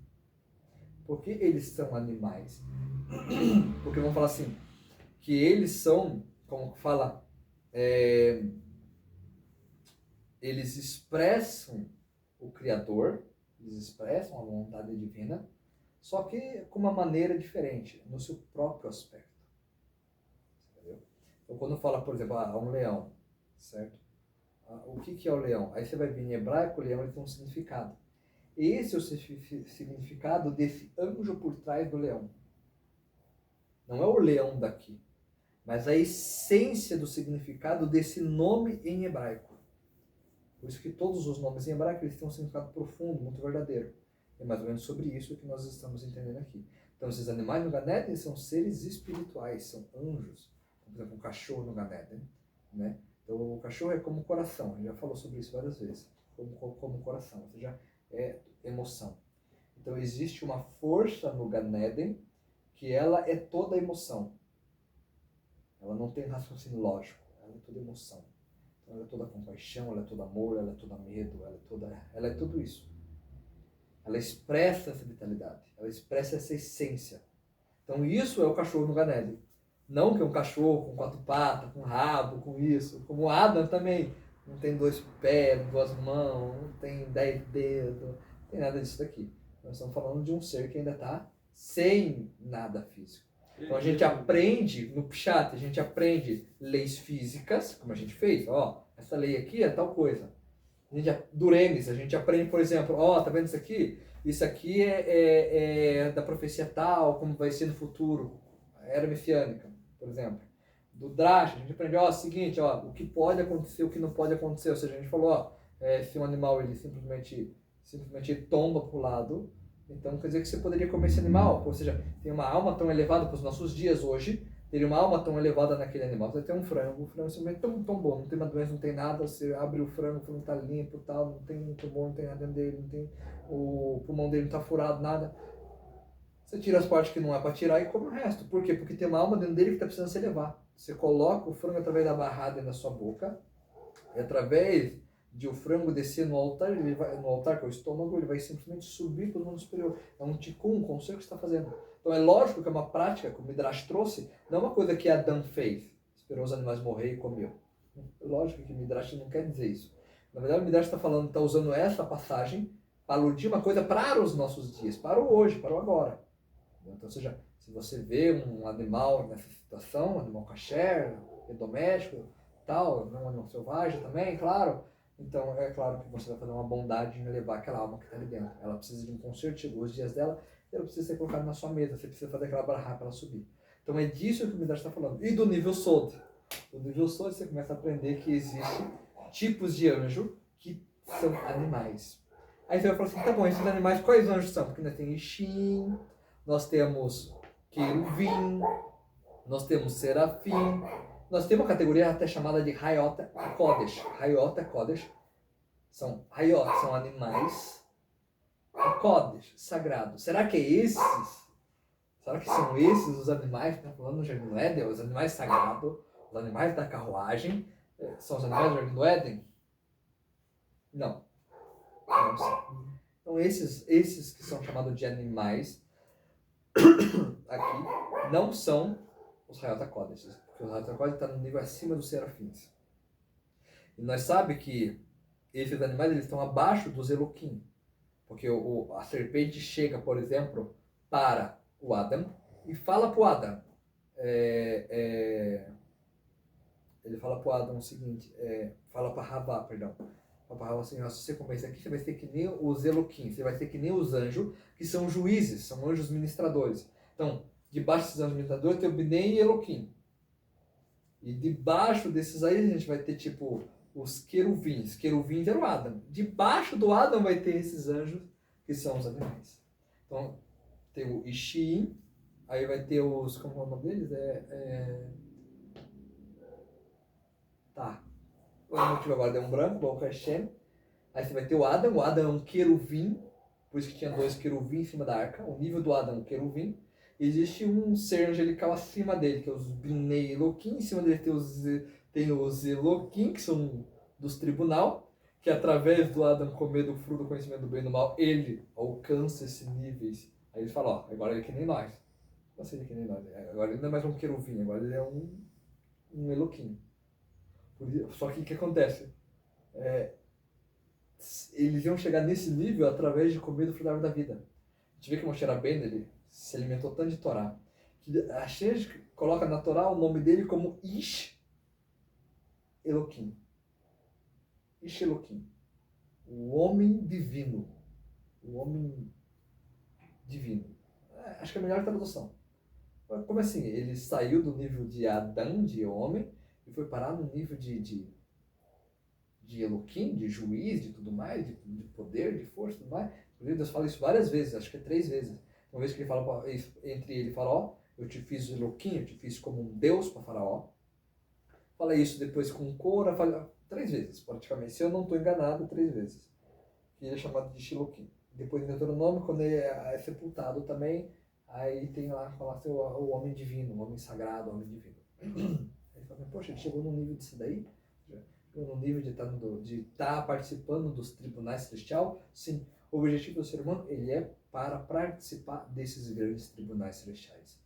Por que eles são animais? Porque vamos falar assim, que eles são, como fala, eles expressam o Criador, eles expressam a vontade divina, só que com uma maneira diferente, no seu próprio aspecto. Entendeu? Então, quando fala, por exemplo, um leão, certo? O que é o leão? Aí você vai ver em hebraico, o leão ele tem um significado. Esse é o significado desse anjo por trás do leão. Não é o leão daqui, mas a essência do significado desse nome em hebraico. Por isso que todos os nomes em hebraico eles têm um significado profundo, muito verdadeiro. É mais ou menos sobre isso que nós estamos entendendo aqui. Então, esses animais no Gan Eden são seres espirituais, são anjos. Por exemplo, um cachorro no Gan Eden, né? Então, o cachorro é como o coração. A gente já falou sobre isso várias vezes. Como o coração, ou seja, é emoção. Então, existe uma força no Gan Eden que ela é toda emoção. Ela não tem raciocínio lógico, ela é toda emoção. Então, ela é toda compaixão, ela é toda amor, ela é toda medo, ela é tudo isso. Ela expressa essa vitalidade, ela expressa essa essência. Então isso é o cachorro no Gan Eden. Não que é um cachorro com 4 patas, com rabo, com isso. Como Adam também. Não tem 2 pés, 2 mãos, não tem 10 dedos, não tem nada disso daqui. Nós estamos falando de um ser que ainda está sem nada físico. Então a gente aprende no Pshat, a gente aprende leis físicas, como a gente fez. Ó, essa lei aqui é tal coisa. Do Remes, a gente aprende, por exemplo, tá vendo isso aqui? Isso aqui é da profecia tal, como vai ser no futuro, a era messiânica, por exemplo. Do Drash, a gente aprende, seguinte, o que pode acontecer, o que não pode acontecer. Ou seja, a gente falou, se um animal ele simplesmente tomba para o lado, então quer dizer que você poderia comer esse animal. Ou seja, tem uma alma tão elevada para os nossos dias hoje, teria uma alma tão elevada naquele animal. Você tem um frango, o frango simplesmente tão bom, não tem uma doença, não tem nada, você abre o frango está limpo, tal, não tem tumor, não tem nada dentro dele, não tem, o pulmão dele não está furado, nada. Você tira as partes que não é para tirar e come o resto. Por quê? Porque tem uma alma dentro dele que está precisando se elevar. Você coloca o frango através da barrada na sua boca, e através de o frango descer no altar, ele vai, no altar que é o estômago, ele vai simplesmente subir para o mundo superior. É um tikkun, um conselho que você está fazendo. Então é lógico que é uma prática que o Midrash trouxe, não é uma coisa que Adão fez, esperou os animais morrer e comeu. É lógico que o Midrash não quer dizer isso. Na verdade o Midrash está usando essa passagem para aludir uma coisa para os nossos dias, para o hoje, para o agora. Então, ou seja, se você vê um animal nessa situação, um animal kasher, doméstico, tal, um animal selvagem também, claro, então é claro que você vai fazer uma bondade em levar aquela alma que está ali dentro. Ela precisa de um conserto, chegou os dias dela, ela precisa ser colocada na sua mesa, você precisa fazer aquela barra para ela subir. Então é disso que o Midrash está falando. E do nível Sod. Do nível Sod você começa a aprender que existem tipos de anjo que são animais. Aí você vai falar assim, tá bom, esses animais quais anjos são? Porque nós temos Ishim, nós temos Queruvim, nós temos Serafim, nós temos uma categoria até chamada de Hayot Kodesh. Hayot Kodesh são animais Kodesh, sagrados. Será que será que são esses os animais que estão falando no Jardim do Éden? Os animais sagrados, os animais da carruagem? São os animais do Jardim do Éden? Não. Não são. Então esses que são chamados de animais aqui não são os Hayata Kodesh, porque os Hayata Kodesh estão no nível acima dos serafins. E nós sabemos que esses animais eles estão abaixo dos Elohim, porque a serpente chega, por exemplo, para o Adam e fala para o Adam, ele fala para o Adam o seguinte, fala para Havá, perdão, para Havá assim, se você comer isso aqui, você vai ser que nem os Elohim, você vai ser que nem os anjos, que são juízes, são anjos ministradores. Então, debaixo desses anjos ministradores tem o Binei e Elohim. E debaixo desses aí a gente vai ter tipo os queruvins. Queruvins era o Adam. Debaixo do Adam vai ter esses anjos que são os animais. Então tem o Ishiim, aí vai ter os. Como é o nome deles? Tá. O motivo agora deu um branco, Baruch Hashem. Aí você vai ter o Adam é um queruvim, por isso que tinha 2 queruvins em cima da arca. O nível do Adam é um queruvim. Existe um ser angelical acima dele, que é os Binei Elohim. Em cima dele tem os Elohim, que são dos tribunal, que através do Adam comer do fruto do conhecimento do bem e do mal, ele alcança esses níveis. Aí ele fala, ó, agora ele é que nem nós. Não sei, ele é que nem nós. Agora ele não é mais um queruvim, agora ele é um Elohim. Só que o que acontece? Eles iam chegar nesse nível através de comer do fruto da árvore da vida. A gente vê que Moshe Rabbeinu, ele se alimentou tanto de Torá, que a gente coloca na Torá o nome dele como Ish Elohim. Ish Elohim. O homem divino. O homem divino. Acho que é a melhor tradução. Como assim? Ele saiu do nível de Adão, de homem, e foi parar no nível de Elohim, de juiz, de tudo mais, de poder, de força, tudo mais. Inclusive, Deus fala isso várias vezes, acho que é 3 vezes. Uma vez que ele fala entre ele e Faraó, eu te fiz Elohim, eu te fiz como um Deus para Faraó. Fala isso depois com Cora, fala 3 vezes, praticamente. Se eu não estou enganado, 3 vezes. Que ele é chamado de Shiloquim. Depois em Deuteronômio, quando ele é sepultado também, aí tem lá, fala o homem divino, o homem sagrado, o homem divino. Ele fala, poxa, ele chegou num nível disso daí? No nível de estar participando dos tribunais celestiais? Sim. O objetivo do ser humano, ele é para participar desses grandes tribunais celestiais.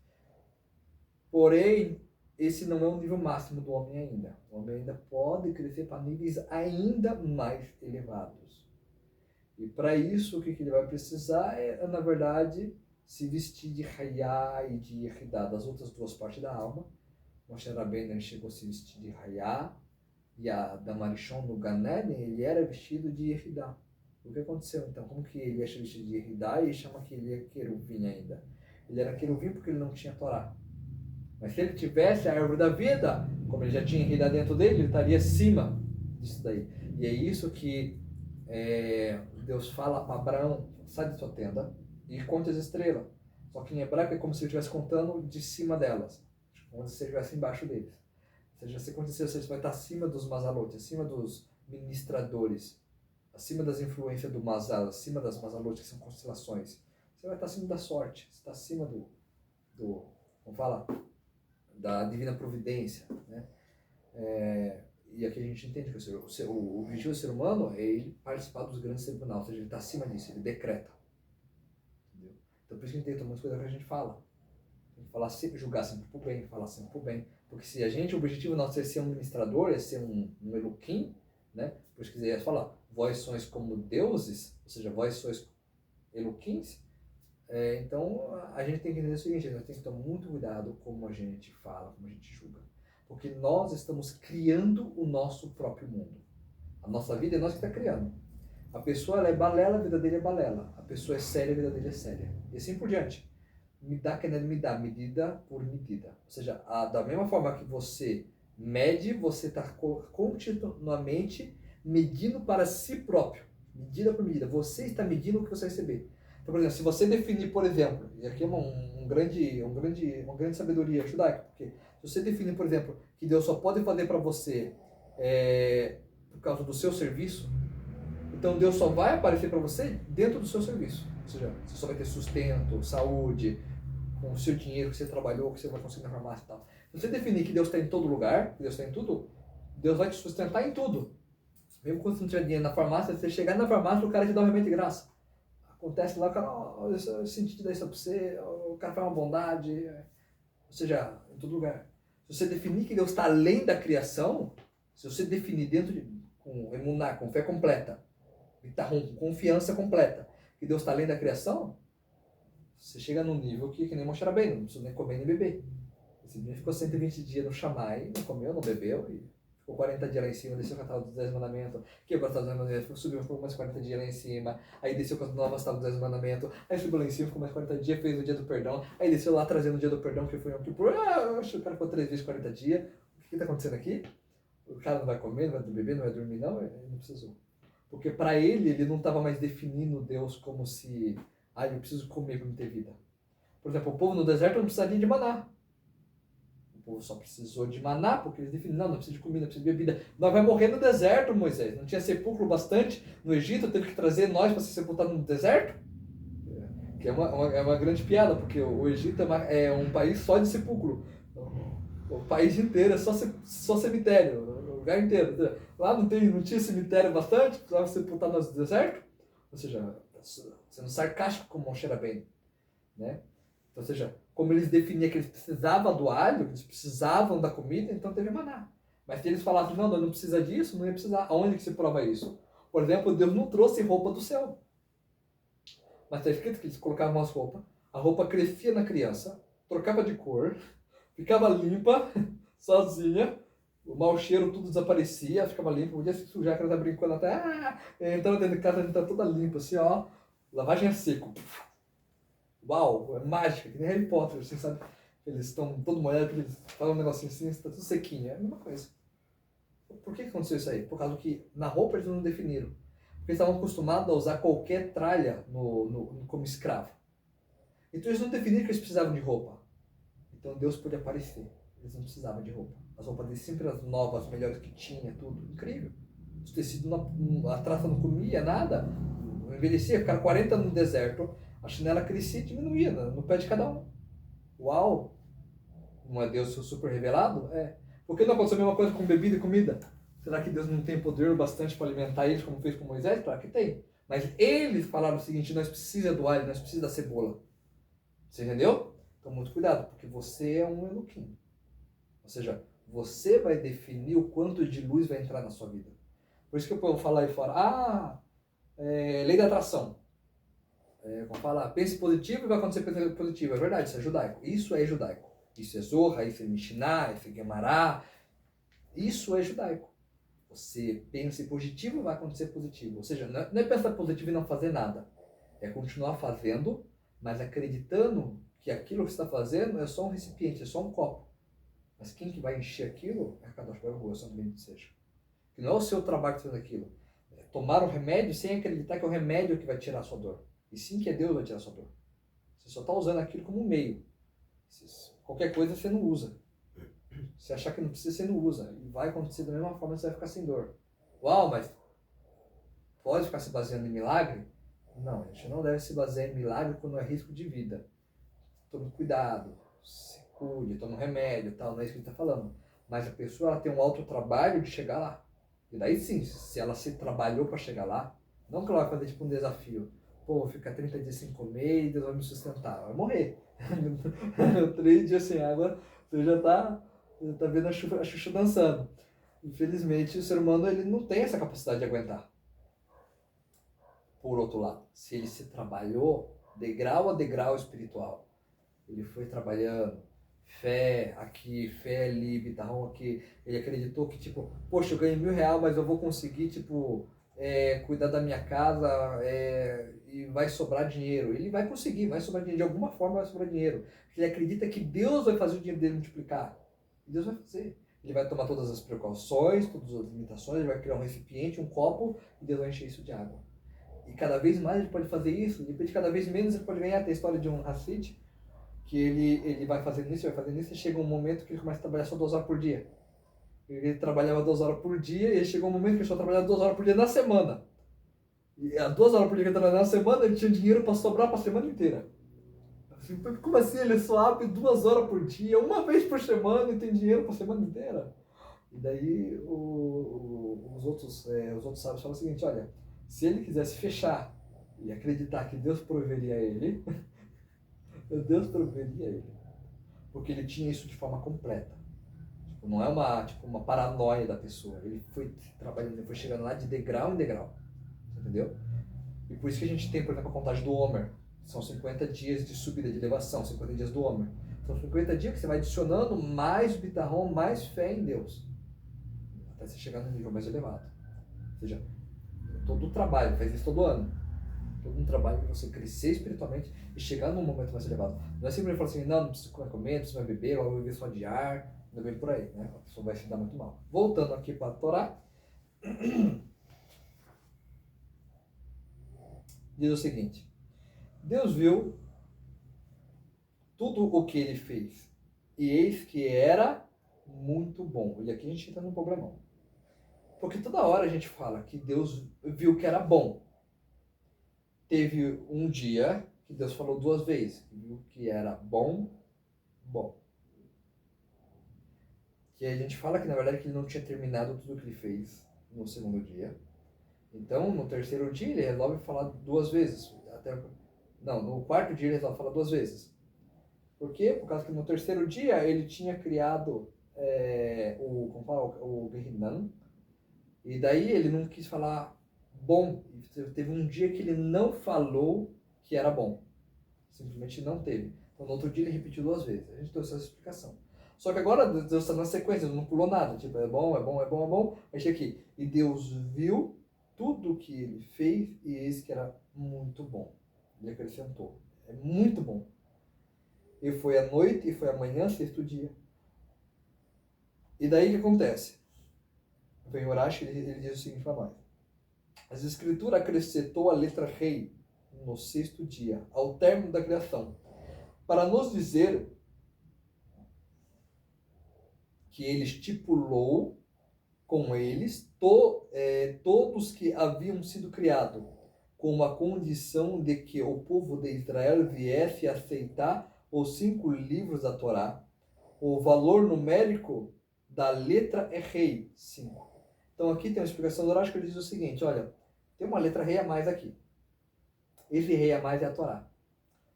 Porém, esse não é o nível máximo do homem ainda. O homem ainda pode crescer para níveis ainda mais elevados. E para isso, o que ele vai precisar é, na verdade, se vestir de Hayá e de Yehidá, das outras 2 partes da alma. Moshe Rabbeinu chegou a se vestir de Hayá, e a Damarishon no Ganeden, ele era vestido de Yehidá. O que aconteceu então? Como que ele é vestido de Yehidá e chama que ele é queruvim ainda? Ele era queruvim porque ele não tinha Torá. Mas se ele tivesse a árvore da vida, como ele já tinha Yehidá dentro dele, ele estaria acima disso daí. E é isso que Deus fala para Abraão, sai de sua tenda e conta as estrelas. Só que em hebraico é como se ele estivesse contando de cima delas, como se você estivesse embaixo deles. Ou seja, se acontecer, você vai estar acima dos mazalotes, acima dos ministradores, acima das influências do mazal, acima das mazalotes, que são constelações. Você vai estar acima da sorte, você está acima como fala, da divina providência, né? E aqui a gente entende que o objetivo do ser humano é ele participar dos grandes tribunais, ou seja, ele está acima disso, ele decreta. Entendeu? Então por isso que a gente tem que tomar muitas coisas que a gente fala. Tem que falar sempre, julgar sempre por bem, falar sempre por bem. Porque se o objetivo nosso é ser um ministrador, é ser um Elohim, né? Por isso que ele fala, vós sois como deuses, ou seja, vós sois Elohims. Então a gente tem que entender o seguinte, nós temos que tomar muito cuidado como a gente fala, como a gente julga. Porque nós estamos criando o nosso próprio mundo. A nossa vida é nós que está criando. A pessoa ela é balela, a vida dele é balela. A pessoa é séria, a vida dele é séria. E assim por diante. Medida por medida. Ou seja, da mesma forma que você mede, você está continuamente medindo para si próprio. Medida por medida. Você está medindo o que você vai receber. Então, por exemplo, se você definir, por exemplo, e aqui é uma grande sabedoria judaica, porque se você definir, por exemplo, que Deus só pode fazer para você por causa do seu serviço, então Deus só vai aparecer para você dentro do seu serviço. Ou seja, você só vai ter sustento, saúde, com o seu dinheiro que você trabalhou, que você vai conseguir na farmácia e tal. Se você definir que Deus está em todo lugar, que Deus está em tudo, Deus vai te sustentar em tudo. Mesmo quando você não tiver dinheiro na farmácia, você chegar na farmácia, o cara te dá um remédio de graça. Acontece lá, o cara, eu senti te dar isso pra você, o cara faz uma bondade. Ou seja, em todo lugar. Se você definir que Deus está além da criação, se você definir dentro de, com emuná, com fé completa, com confiança completa, que Deus está além da criação, você chega num nível que nem Moshe Rabbeinu, não precisa nem comer nem beber. Esse dia ficou 120 dias no Shammai, não comeu, não bebeu, e ficou 40 dias lá em cima, desceu com a tábua dos 10 mandamentos, quebrou a tábua dos 10 mandamentos, subiu, ficou mais 40 dias lá em cima, aí desceu com as novas tábuas dos 10 mandamentos, aí subiu lá em cima, ficou mais 40 dias, fez o dia do perdão, aí desceu lá trazendo o dia do perdão, que foi um Kippur, o cara ficou 3 vezes 40 dias, o que está acontecendo aqui? O cara não vai comer, não vai beber, não vai dormir, não, ele não precisou. Porque para ele não estava mais definindo Deus como se, eu preciso comer para me ter vida. Por exemplo, o povo no deserto não precisaria de maná. O povo só precisou de maná, porque eles definiram, não precisa de comida, não precisa de bebida. Nós vamos morrer no deserto, Moisés. Não tinha sepulcro bastante no Egito, teve que trazer nós para se sepultar no deserto? Que é uma grande piada, porque o Egito é um país só de sepulcro. O país inteiro é só cemitério, o lugar inteiro. Lá não tinha cemitério bastante, precisava sepultar no deserto. Ou seja, sendo sarcástico como Moshe Rabbeinu, né? Ou seja, como eles definiam que eles precisavam do alho, que eles precisavam da comida, então teve maná. Mas se eles falassem, não precisa disso, não ia precisar. Aonde que se prova isso? Por exemplo, Deus não trouxe roupa do céu. Mas está escrito que eles colocavam as roupas, a roupa crescia na criança, trocava de cor, ficava limpa, sozinha, o mau cheiro tudo desaparecia, ficava limpa, podia se sujar, que ela tá brincando até, entrando dentro de casa, a gente tá toda limpa, assim, ó, lavagem a seco. Uau, é mágica, que nem Harry Potter, assim, sabe? Eles estão todo molhados, eles falam um negocinho assim, está tudo sequinho, é a mesma coisa. Por que aconteceu isso aí? Por causa que na roupa eles não definiram. Porque eles estavam acostumados a usar qualquer tralha como escravo. Então eles não definiram que eles precisavam de roupa. Então Deus podia aparecer. Eles não precisavam de roupa. As roupas deles sempre eram novas, as melhores que tinha, tudo. Incrível. Os tecidos, a traça não comia nada, não envelhecia, ficaram 40 anos no deserto, a chinela crescia e diminuía no pé de cada um. Uau! Não é Deus super revelado? É. Por que não aconteceu a mesma coisa com bebida e comida? Será que Deus não tem poder bastante para alimentar eles como fez com Moisés? Claro que tem. Mas eles falaram o seguinte, nós precisamos do alho, nós precisamos da cebola. Você entendeu? Então muito cuidado, porque você é um Elohim. Ou seja, você vai definir o quanto de luz vai entrar na sua vida. Por isso que eu posso falar aí fora, lei da atração. Vamos falar, pense positivo e vai acontecer pensamento positivo. É verdade, isso é judaico. Isso é judaico. Isso é Zorra, isso é Mishnah, isso é Gemara. Isso é judaico. Você pensa positivo, vai acontecer positivo. Ou seja, não é pensar positivo e não fazer nada. É continuar fazendo, mas acreditando que aquilo que você está fazendo é só um recipiente, é só um copo. Mas quem que vai encher aquilo é a Kadosh Baruch Hu, Santo Bendito seja. Que não é o seu trabalho que está fazendo aquilo. É tomar o remédio sem acreditar que é o remédio que vai tirar a sua dor. E sim que é Deus que vai tirar a sua dor. Você só está usando aquilo como um meio. Qualquer coisa você não usa. Se achar que não precisa, você não usa. E vai acontecer da mesma forma, você vai ficar sem dor. Uau, mas pode ficar se baseando em milagre? Não, a gente não deve se basear em milagre quando é risco de vida. Tome cuidado, se cuide, tome um remédio, tal, não é isso que a gente está falando. Mas a pessoa ela tem um alto trabalho de chegar lá. E daí sim, se ela se trabalhou para chegar lá, não que ela vai fazer tipo um desafio. Pô, vou ficar 30 dias sem comer e Deus vai me sustentar. Vai morrer. 3 dias sem água, você já tá vendo a Xuxa dançando. Infelizmente, o ser humano ele não tem essa capacidade de aguentar. Por outro lado, se ele se trabalhou degrau a degrau espiritual, ele foi trabalhando, fé aqui, fé ali, bitarrão aqui, ele acreditou que, tipo, poxa, eu ganhei R$1.000, mas eu vou conseguir, tipo, cuidar da minha casa e vai sobrar dinheiro. Ele vai conseguir, vai sobrar dinheiro, de alguma forma vai sobrar dinheiro. Ele acredita que Deus vai fazer o dinheiro dele multiplicar. E Deus vai fazer. Ele vai tomar todas as precauções, todas as limitações, ele vai criar um recipiente, um copo, e Deus vai encher isso de água. E cada vez mais ele pode fazer isso, depois de cada vez menos ele pode ganhar. Tem a história de um Hassid, que ele vai fazendo isso, e chega um momento que ele começa a trabalhar só 2 horas por dia. Ele trabalhava 2 horas por dia, e aí chegou um momento que ele só trabalhava 2 horas por dia na semana. E as 2 horas por dia que ele trabalhava na semana, ele tinha dinheiro para sobrar para a semana inteira. Assim, como assim? Ele só abre 2 horas por dia, uma vez por semana, e tem dinheiro para a semana inteira? E daí os outros sábios falam o seguinte, olha, se ele quisesse fechar e acreditar que Deus proveria a ele, Deus proveria a ele. Porque ele tinha isso de forma completa. Tipo, não é uma paranoia da pessoa. Ele foi trabalhando, ele foi chegando lá de degrau em degrau. Entendeu? E por isso que a gente tem, por exemplo, a contagem do Homer. São 50 dias de subida, de elevação, 50 dias do Homer. São 50 dias que você vai adicionando mais bitarrão, mais fé em Deus. Até você chegar no nível mais elevado. Ou seja, todo o trabalho, faz isso todo ano. Todo um trabalho para você crescer espiritualmente e chegar num momento mais elevado. Não é simplesmente falar assim, não preciso comer, não preciso beber, eu vou viver só de ar, não vem por aí, né? A pessoa vai se dar muito mal. Voltando aqui para a Torá, diz o seguinte, Deus viu tudo o que ele fez, e eis que era muito bom. E aqui a gente entra num problemão. Porque toda hora a gente fala que Deus viu que era bom. Teve um dia que Deus falou 2 vezes, viu que era bom. Que a gente fala que na verdade que ele não tinha terminado tudo o que ele fez no segundo dia. Então, no terceiro dia ele resolve falar 2 vezes. No quarto dia ele resolve falar 2 vezes. Por quê? Por causa que no terceiro dia ele tinha criado o Gehinnom, e daí ele não quis falar bom. Teve um dia que ele não falou que era bom. Simplesmente não teve. Então no outro dia ele repetiu 2 vezes. A gente trouxe essa explicação. Só que agora Deus está na sequência, não pulou nada. Tipo, é bom. Aí chega aqui. E Deus viu tudo que ele fez e eis que era muito bom. Ele acrescentou. É muito bom. E foi a noite, e foi a manhã, 6º dia. E daí o que acontece? Vem Urash, ele diz o seguinte para nós. As Escrituras acrescentou a letra rei no 6º dia, ao término da criação, para nos dizer que ele estipulou com eles todos que haviam sido criados, com a condição de que o povo de Israel viesse a aceitar os 5 livros da Torá. O valor numérico da letra é rei, 5. Então aqui tem uma explicação do Urash que diz o seguinte, olha, tem uma letra rei a mais aqui. Esse rei a mais é a Torá.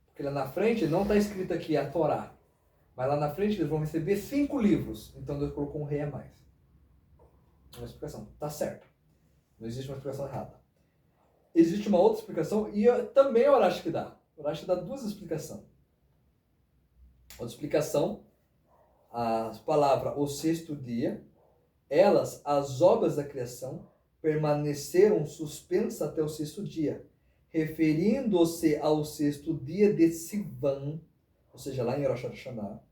Porque lá na frente não está escrito aqui a Torá. Mas lá na frente eles vão receber 5 livros. Então Deus colocou um rei a mais. Uma explicação. Tá certo. Não existe uma explicação errada. Existe uma outra explicação e também o Urash que dá. O Urash dá 2 explicações. Outra explicação, as palavras o 6º dia, as obras da criação, permaneceram suspensas até o 6º dia, referindo-se ao 6º dia de Sivan, ou seja, lá em Rosh Hashanah,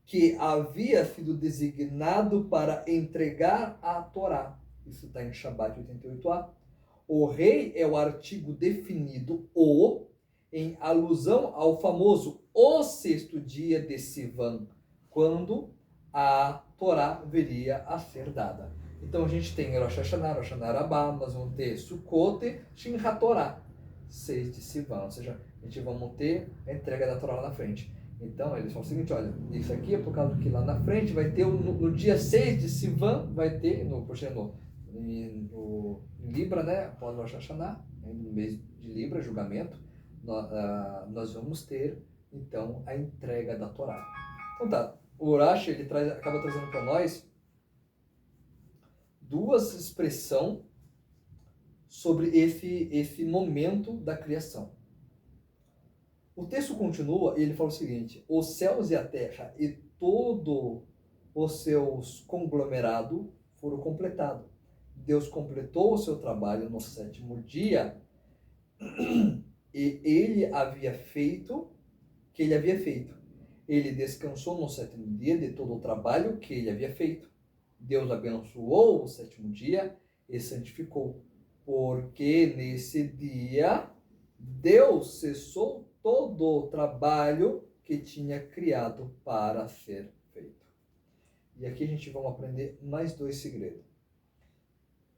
que havia sido designado para entregar a Torá. Isso está em Shabbat 88a. O rei é o artigo definido em alusão ao famoso o 6º dia de Sivan, quando a Torá viria a ser dada. Então a gente tem Rosh Hashanah, Rosh Hashanah Rabbah, nós vamos ter Sukkot e Simchat Torah, 6 de Sivan, ou seja, a gente vamos ter a entrega da Torá lá na frente. Então eles falam o seguinte, olha, isso aqui é por causa que lá na frente vai ter, no dia 6 de Sivan, vai ter, em Libra, né, após Rosh Hashanah, no mês de Libra, julgamento, nós vamos ter, então, a entrega da Torá. Então tá, o Urash, ele acaba trazendo para nós 2 expressões sobre esse momento da criação. O texto continua e ele fala o seguinte, os céus e a terra e todo os seus conglomerados foram completados. Deus completou o seu trabalho no 7º dia e ele havia feito. Ele descansou no 7º dia de todo o trabalho que ele havia feito. Deus abençoou o 7º dia e santificou, porque nesse dia Deus cessou todo o trabalho que tinha criado para ser feito. E aqui a gente vai aprender mais 2 segredos.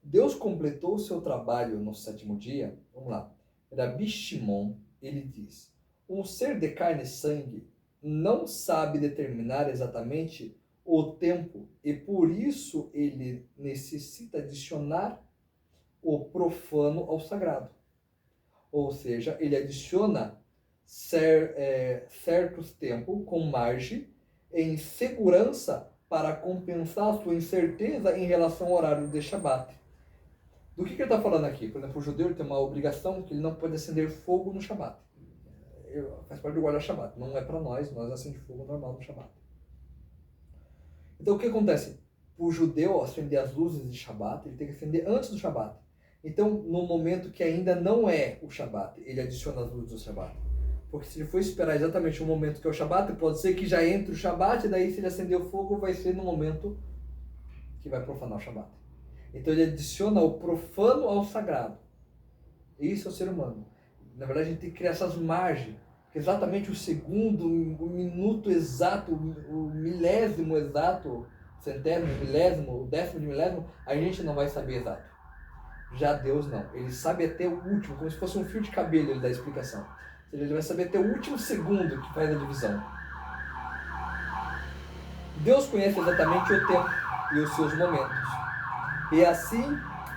Deus completou o seu trabalho no 7º dia. Vamos lá. Rabi Shimon, ele diz, um ser de carne e sangue não sabe determinar exatamente o tempo e por isso ele necessita adicionar o profano ao sagrado. Ou seja, ele adiciona certos tempos com margem em segurança para compensar a sua incerteza em relação ao horário de Shabat. Do que ele está falando aqui? Por exemplo, o judeu ele tem uma obrigação que ele não pode acender fogo no Shabat. Faz parte do guarda Shabat. Não é para nós acendemos fogo normal no Shabat. Então o que acontece? O judeu acender as luzes de Shabat, ele tem que acender antes do Shabat. Então, no momento que ainda não é o Shabat, ele adiciona as luzes do Shabat. Porque se ele for esperar exatamente o momento que é o Shabat, pode ser que já entre o Shabat, e daí se ele acender o fogo, vai ser no momento que vai profanar o Shabat. Então ele adiciona o profano ao sagrado. Isso é o ser humano. Na verdade, a gente tem que criar essas margens. Exatamente o segundo, o minuto exato, o milésimo exato, centésimo, milésimo, o décimo de milésimo, a gente não vai saber exato. Já Deus não. Ele sabe até o último, como se fosse um fio de cabelo, ele dá a explicação. Ou seja, ele vai saber até o último segundo que faz a divisão. Deus conhece exatamente o tempo e os seus momentos. E assim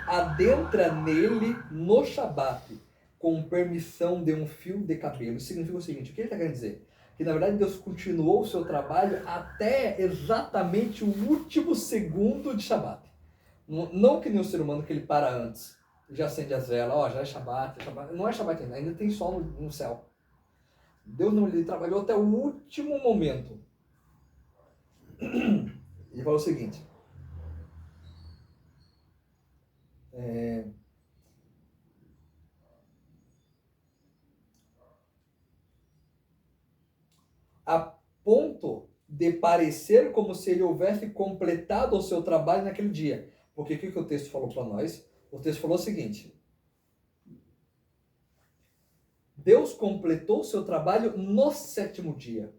adentra nele no Shabat, com permissão de um fio de cabelo. Isso significa o seguinte, o que ele está querendo dizer? Que na verdade Deus continuou o seu trabalho até exatamente o último segundo de Shabat. Não que nem o ser humano que ele para antes. Já acende as velas, já é Shabat. Não é Shabat ainda tem sol no céu. Deus não, ele trabalhou até o último momento. Ele falou o seguinte. A ponto de parecer como se ele houvesse completado o seu trabalho naquele dia. Porque o que o texto falou para nós? O texto falou o seguinte. Deus completou o seu trabalho no 7º dia.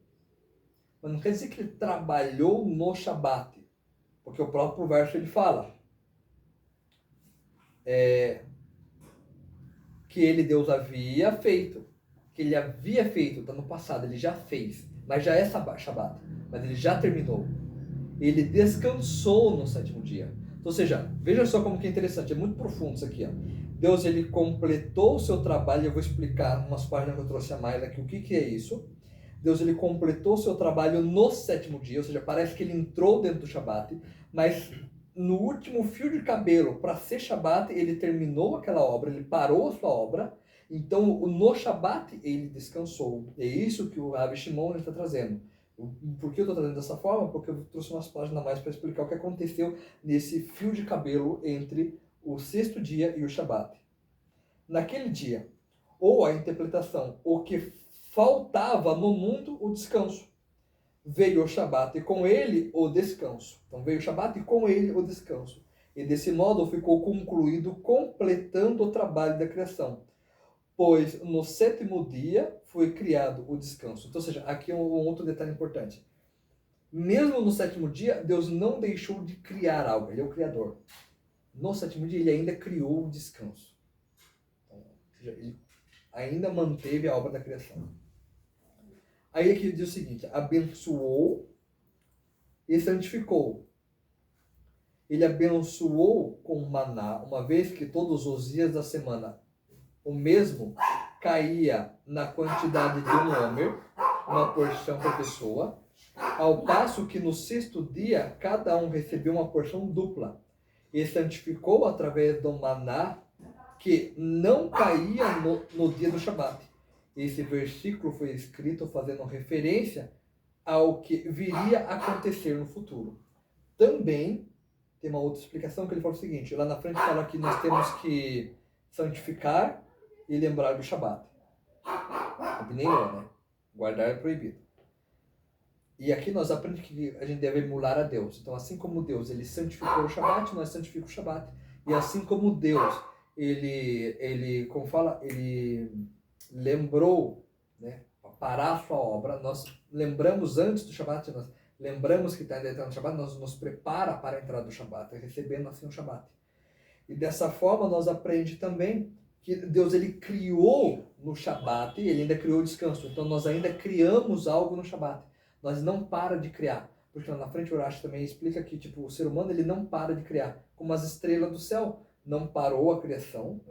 Mas não quer dizer que ele trabalhou no Shabat. Porque o próprio verso ele fala. Que ele, Deus, havia feito. Que ele havia feito, está no passado, ele já fez. Mas já é Shabat. Mas ele já terminou. Ele descansou no 7º dia. Ou seja, veja só como que é interessante, é muito profundo isso aqui. Ó. Deus ele completou o seu trabalho, eu vou explicar umas páginas que eu trouxe a mais aqui, o que é isso. Deus ele completou o seu trabalho no 7º dia, ou seja, parece que ele entrou dentro do Shabat, mas no último fio de cabelo, para ser Shabat, ele terminou aquela obra, ele parou a sua obra, então no Shabat ele descansou. É isso que o Rabi Shimon está trazendo. Por que eu estou trazendo dessa forma? Porque eu trouxe umas páginas a mais para explicar o que aconteceu nesse fio de cabelo entre o 6º dia e o Shabat. Naquele dia, ou a interpretação, o que faltava no mundo, o descanso. Veio o Shabat e com ele o descanso. Então veio o Shabat e com ele o descanso. E desse modo ficou concluído, completando o trabalho da criação. Pois no 7º dia foi criado o descanso. Então, ou seja, aqui é um outro detalhe importante. Mesmo no 7º dia, Deus não deixou de criar algo. Ele é o Criador. No 7º dia, ele ainda criou o descanso. Então, ou seja, ele ainda manteve a obra da criação. Aí aqui diz o seguinte, abençoou e santificou. Ele abençoou com maná, uma vez que todos os dias da semana o mesmo caía na quantidade de um homer, uma porção por pessoa, ao passo que no 6º dia cada um recebeu uma porção dupla. E santificou através do maná que não caía no dia do Shabat. Esse versículo foi escrito fazendo referência ao que viria a acontecer no futuro. Também tem uma outra explicação que ele fala o seguinte, lá na frente fala que nós temos que santificar e lembrar do Shabat. Abneion, né? Guardar é proibido. E aqui nós aprendemos que a gente deve emular a Deus. Então, assim como Deus ele santificou o Shabat, nós santificamos o Shabat. E assim como Deus ele como fala, ele lembrou, né, parar a sua obra, nós lembramos antes do Shabat, nós lembramos que está entrando no Shabat, nós nos prepara para a entrada do Shabat, recebendo assim o Shabat. E dessa forma nós aprendemos também que Deus ele criou no Shabat, ele ainda criou o descanso. Então nós ainda criamos algo no Shabat. Nós não para de criar. Porque lá na frente o Urashi também explica que tipo, o ser humano ele não para de criar. Como as estrelas do céu não parou a criação,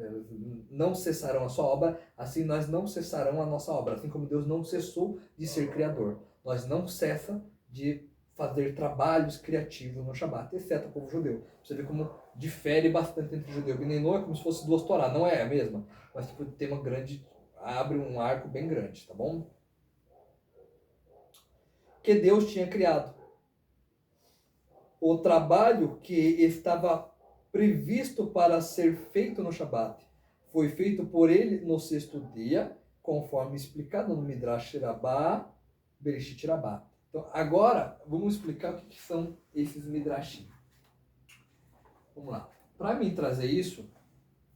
não cessarão a sua obra, assim nós não cessarão a nossa obra. Assim como Deus não cessou de ser criador. Nós não cessa de fazer trabalhos criativos no Shabat, exceto o povo judeu. Você vê como difere bastante entre o judeu e Nenô, é como se fosse duas Torá, não é a mesma, mas tipo, tem uma grande, abre um arco bem grande, tá bom? Que Deus tinha criado. O trabalho que estava previsto para ser feito no Shabat foi feito por ele no sexto dia, conforme explicado no Midrash Rabbah, Bereshit Rabbah. Então, agora, vamos explicar o que são esses Midrashim. Vamos lá. Para mim trazer isso,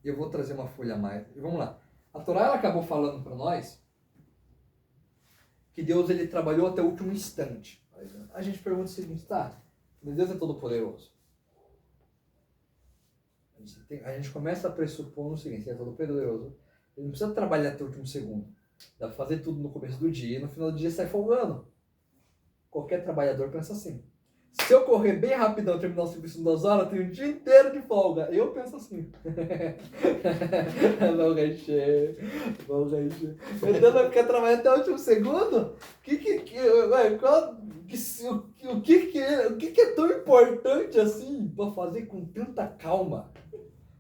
eu vou trazer uma folha a mais. E vamos lá. A Torá ela acabou falando para nós que Deus ele trabalhou até o último instante. A gente pergunta o seguinte, tá? Deus é todo poderoso. A gente começa a pressupor o seguinte, ele é todo poderoso. Ele não precisa trabalhar até o último segundo. Dá para fazer tudo no começo do dia e no final do dia sai folgando. Qualquer trabalhador pensa assim. Se eu correr bem rapidão e terminar o serviço em 2 horas, eu tenho o dia inteiro de folga. Eu penso assim. Vão encher. Então vai ficar trabalhando até o último segundo? O que é tão importante assim para fazer com tanta calma?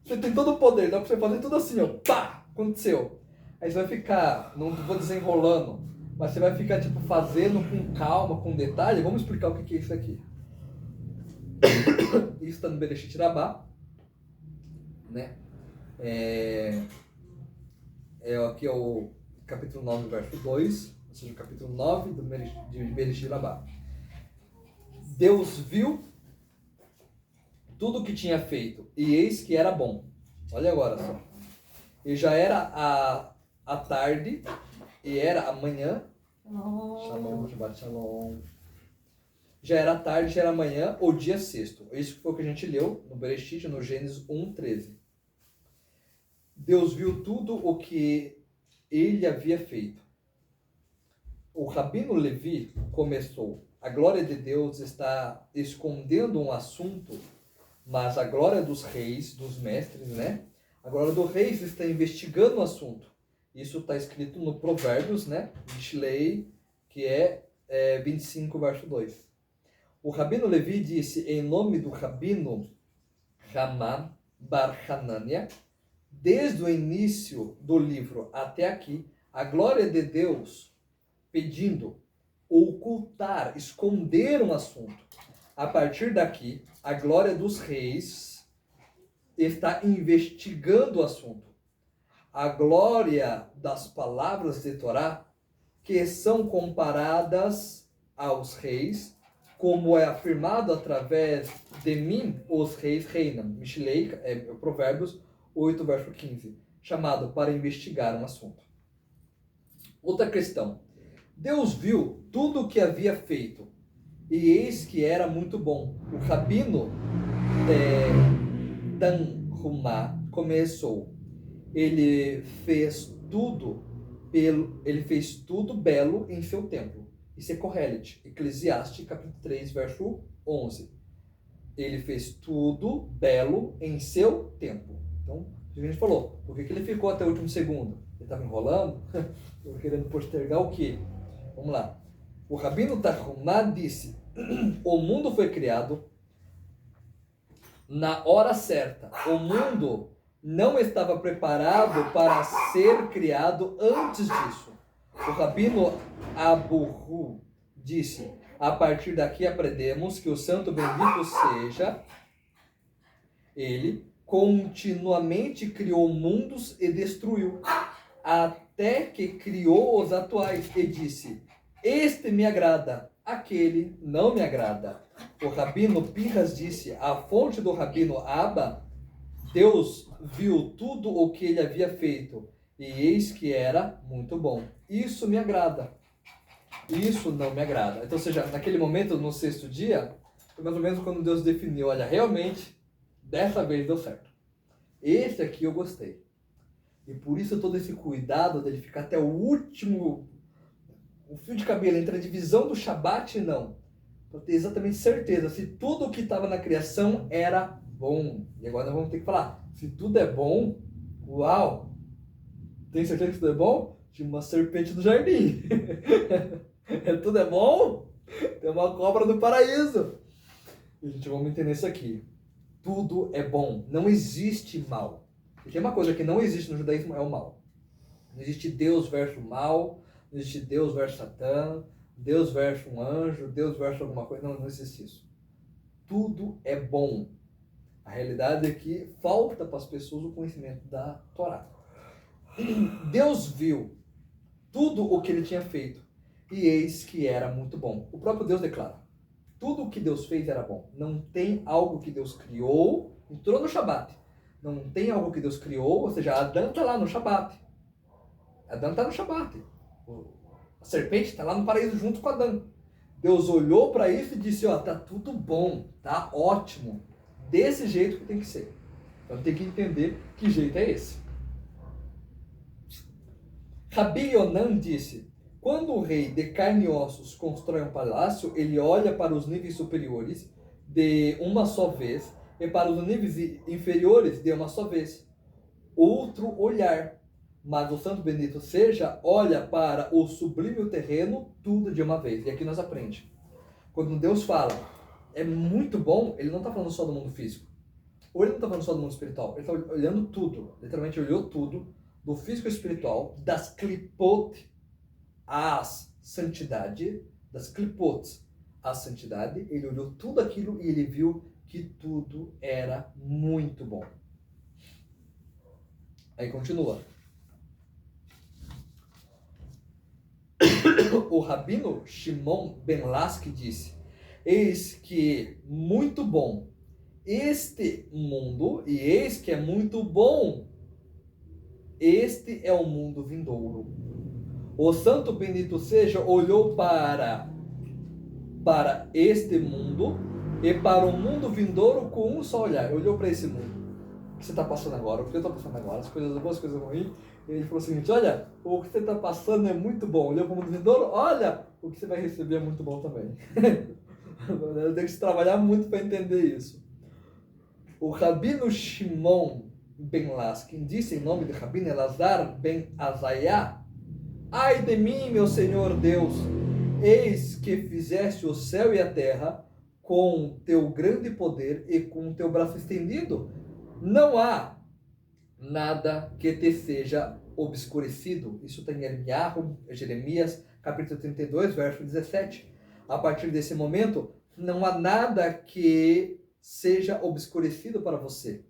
Você tem todo o poder, dá para você fazer tudo assim, ó. Pá! Aconteceu. Aí você vai ficar, não vou desenrolando, mas você vai ficar tipo fazendo com calma, com detalhe. Vamos explicar o que é isso aqui. Isso está no Bereshit Rabbah, né? Aqui é o capítulo 9, verso 2, ou seja, o capítulo 9 de Bereshit Rabbah. Deus viu tudo o que tinha feito, e eis que era bom. Olha agora só. E já era a tarde, e era a manhã. Shalom, Shabbat Shalom. Já era tarde, já era manhã, ou dia sexto. Isso foi o que a gente leu no Bereshit, no Gênesis 1:13. Deus viu tudo o que ele havia feito. O Rabino Levi começou. A glória de Deus está escondendo um assunto, mas a glória dos reis, dos mestres, né? A glória dos reis está investigando o assunto. Isso está escrito no Provérbios, né? Mishlei, que é 25, verso 2. O Rabino Levi disse, em nome do Rabino Ramam Bar Hanania, desde o início do livro até aqui, a glória de Deus pedindo ocultar, esconder um assunto. A partir daqui, a glória dos reis está investigando o assunto. A glória das palavras de Torá, que são comparadas aos reis, como é afirmado através de mim, os reis reinam. Mishlei, Provérbios 8, verso 15. Chamado para investigar um assunto. Outra questão. Deus viu tudo o que havia feito, e eis que era muito bom. O Rabino Tanhumá começou. Ele fez tudo belo em seu tempo. Isso é Kohelet, Eclesiastes, capítulo 3, verso 11. Ele fez tudo belo em seu tempo. Então, a gente falou, por que ele ficou até o último segundo? Ele estava enrolando? Estava querendo postergar o quê? Vamos lá. O Rabino Tanhumá disse, o mundo foi criado na hora certa. O mundo não estava preparado para ser criado antes disso. O Rabino Abuhu disse, a partir daqui aprendemos que o santo bendito seja, ele continuamente criou mundos e destruiu, até que criou os atuais e disse, este me agrada, aquele não me agrada. O Rabino Pinhas disse, a fonte do Rabino Abba, Deus viu tudo o que ele havia feito, e eis que era muito bom. Isso me agrada. Isso não me agrada. Então, ou seja, naquele momento, no sexto dia, foi mais ou menos quando Deus definiu, olha, realmente, dessa vez deu certo. Esse aqui eu gostei. E por isso todo esse cuidado dele ficar até o último, o fio de cabelo entre a divisão do Shabat e não. para ter exatamente certeza se tudo o que estava na criação era bom. E agora nós vamos ter que falar, se tudo é bom, uau, tem certeza que tudo é bom? Tinha uma serpente no jardim. Tudo é bom? Tem uma cobra no paraíso. E a gente vai entender isso aqui. Tudo é bom. Não existe mal. E tem uma coisa que não existe no judaísmo, é o mal. Não existe Deus versus mal, não existe Deus versus Satã, Deus versus um anjo, Deus versus alguma coisa. Não existe isso. Tudo é bom. A realidade é que falta para as pessoas o conhecimento da Torá. Deus viu tudo o que ele tinha feito e eis que era muito bom. O próprio Deus declara, tudo o que Deus fez era bom. Não tem algo que Deus criou, entrou no Shabat. Não tem algo que Deus criou, ou seja, Adão está lá no Shabat. Adão está no Shabat. A serpente está lá no paraíso junto com Adão. Deus olhou para isso e disse, ó, tá tudo bom, tá ótimo. Desse jeito que tem que ser. Então tem que entender que jeito é esse. Rabi Yonan disse, quando o rei de carne e ossos constrói um palácio, ele olha para os níveis superiores de uma só vez e para os níveis inferiores de uma só vez. Outro olhar. Mas o santo bendito seja, olha para o sublime o terreno, tudo de uma vez. E aqui nós aprendemos. Quando Deus fala, é muito bom, ele não está falando só do mundo físico. Ou ele não está falando só do mundo espiritual. Ele está olhando tudo. Literalmente olhou tudo. Do físico e espiritual, das klipot às santidade, das klipot à santidade, ele olhou tudo aquilo e ele viu que tudo era muito bom. Aí continua. O rabino Shimon Ben Laski disse, eis que muito bom este mundo, e eis que é muito bom. Este é o mundo vindouro. O santo bendito seja olhou para este mundo e para o mundo vindouro com um só olhar. Olhou para esse mundo. O que você está passando agora? O que eu estou passando agora? As coisas boas, as coisas ruins. E ele falou o seguinte, olha, o que você está passando é muito bom. Olhou para o mundo vindouro, olha, o que você vai receber é muito bom também. Eu tenho que trabalhar muito para entender isso. O rabino Shimon Ben Laskin disse em nome de Rabino Elazar Ben Azaiá, ai de mim, meu Senhor Deus, eis que fizeste o céu e a terra com teu grande poder e com teu braço estendido. Não há nada que te seja obscurecido. Isso está em Jeremias, capítulo 32, verso 17. A partir desse momento, não há nada que seja obscurecido para você.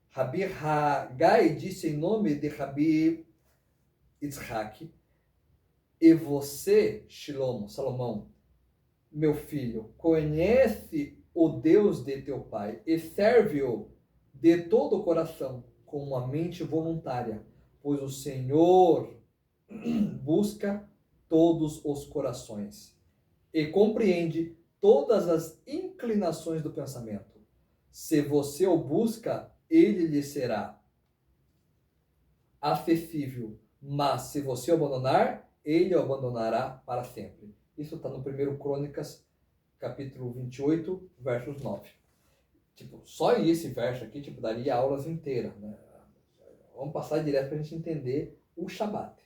Rabi Hagai disse em nome de Rabi Yitzhak, e você, Salomão, meu filho, conhece o Deus de teu pai e serve-o de todo o coração, com uma mente voluntária, pois o Senhor busca todos os corações e compreende todas as inclinações do pensamento. Se você o busca, ele lhe será acessível, mas se você o abandonar, ele o abandonará para sempre. Isso está no 1 Crônicas, capítulo 28, versos 9. Só esse verso aqui, daria aulas inteiras, né? Vamos passar direto para a gente entender o Shabat.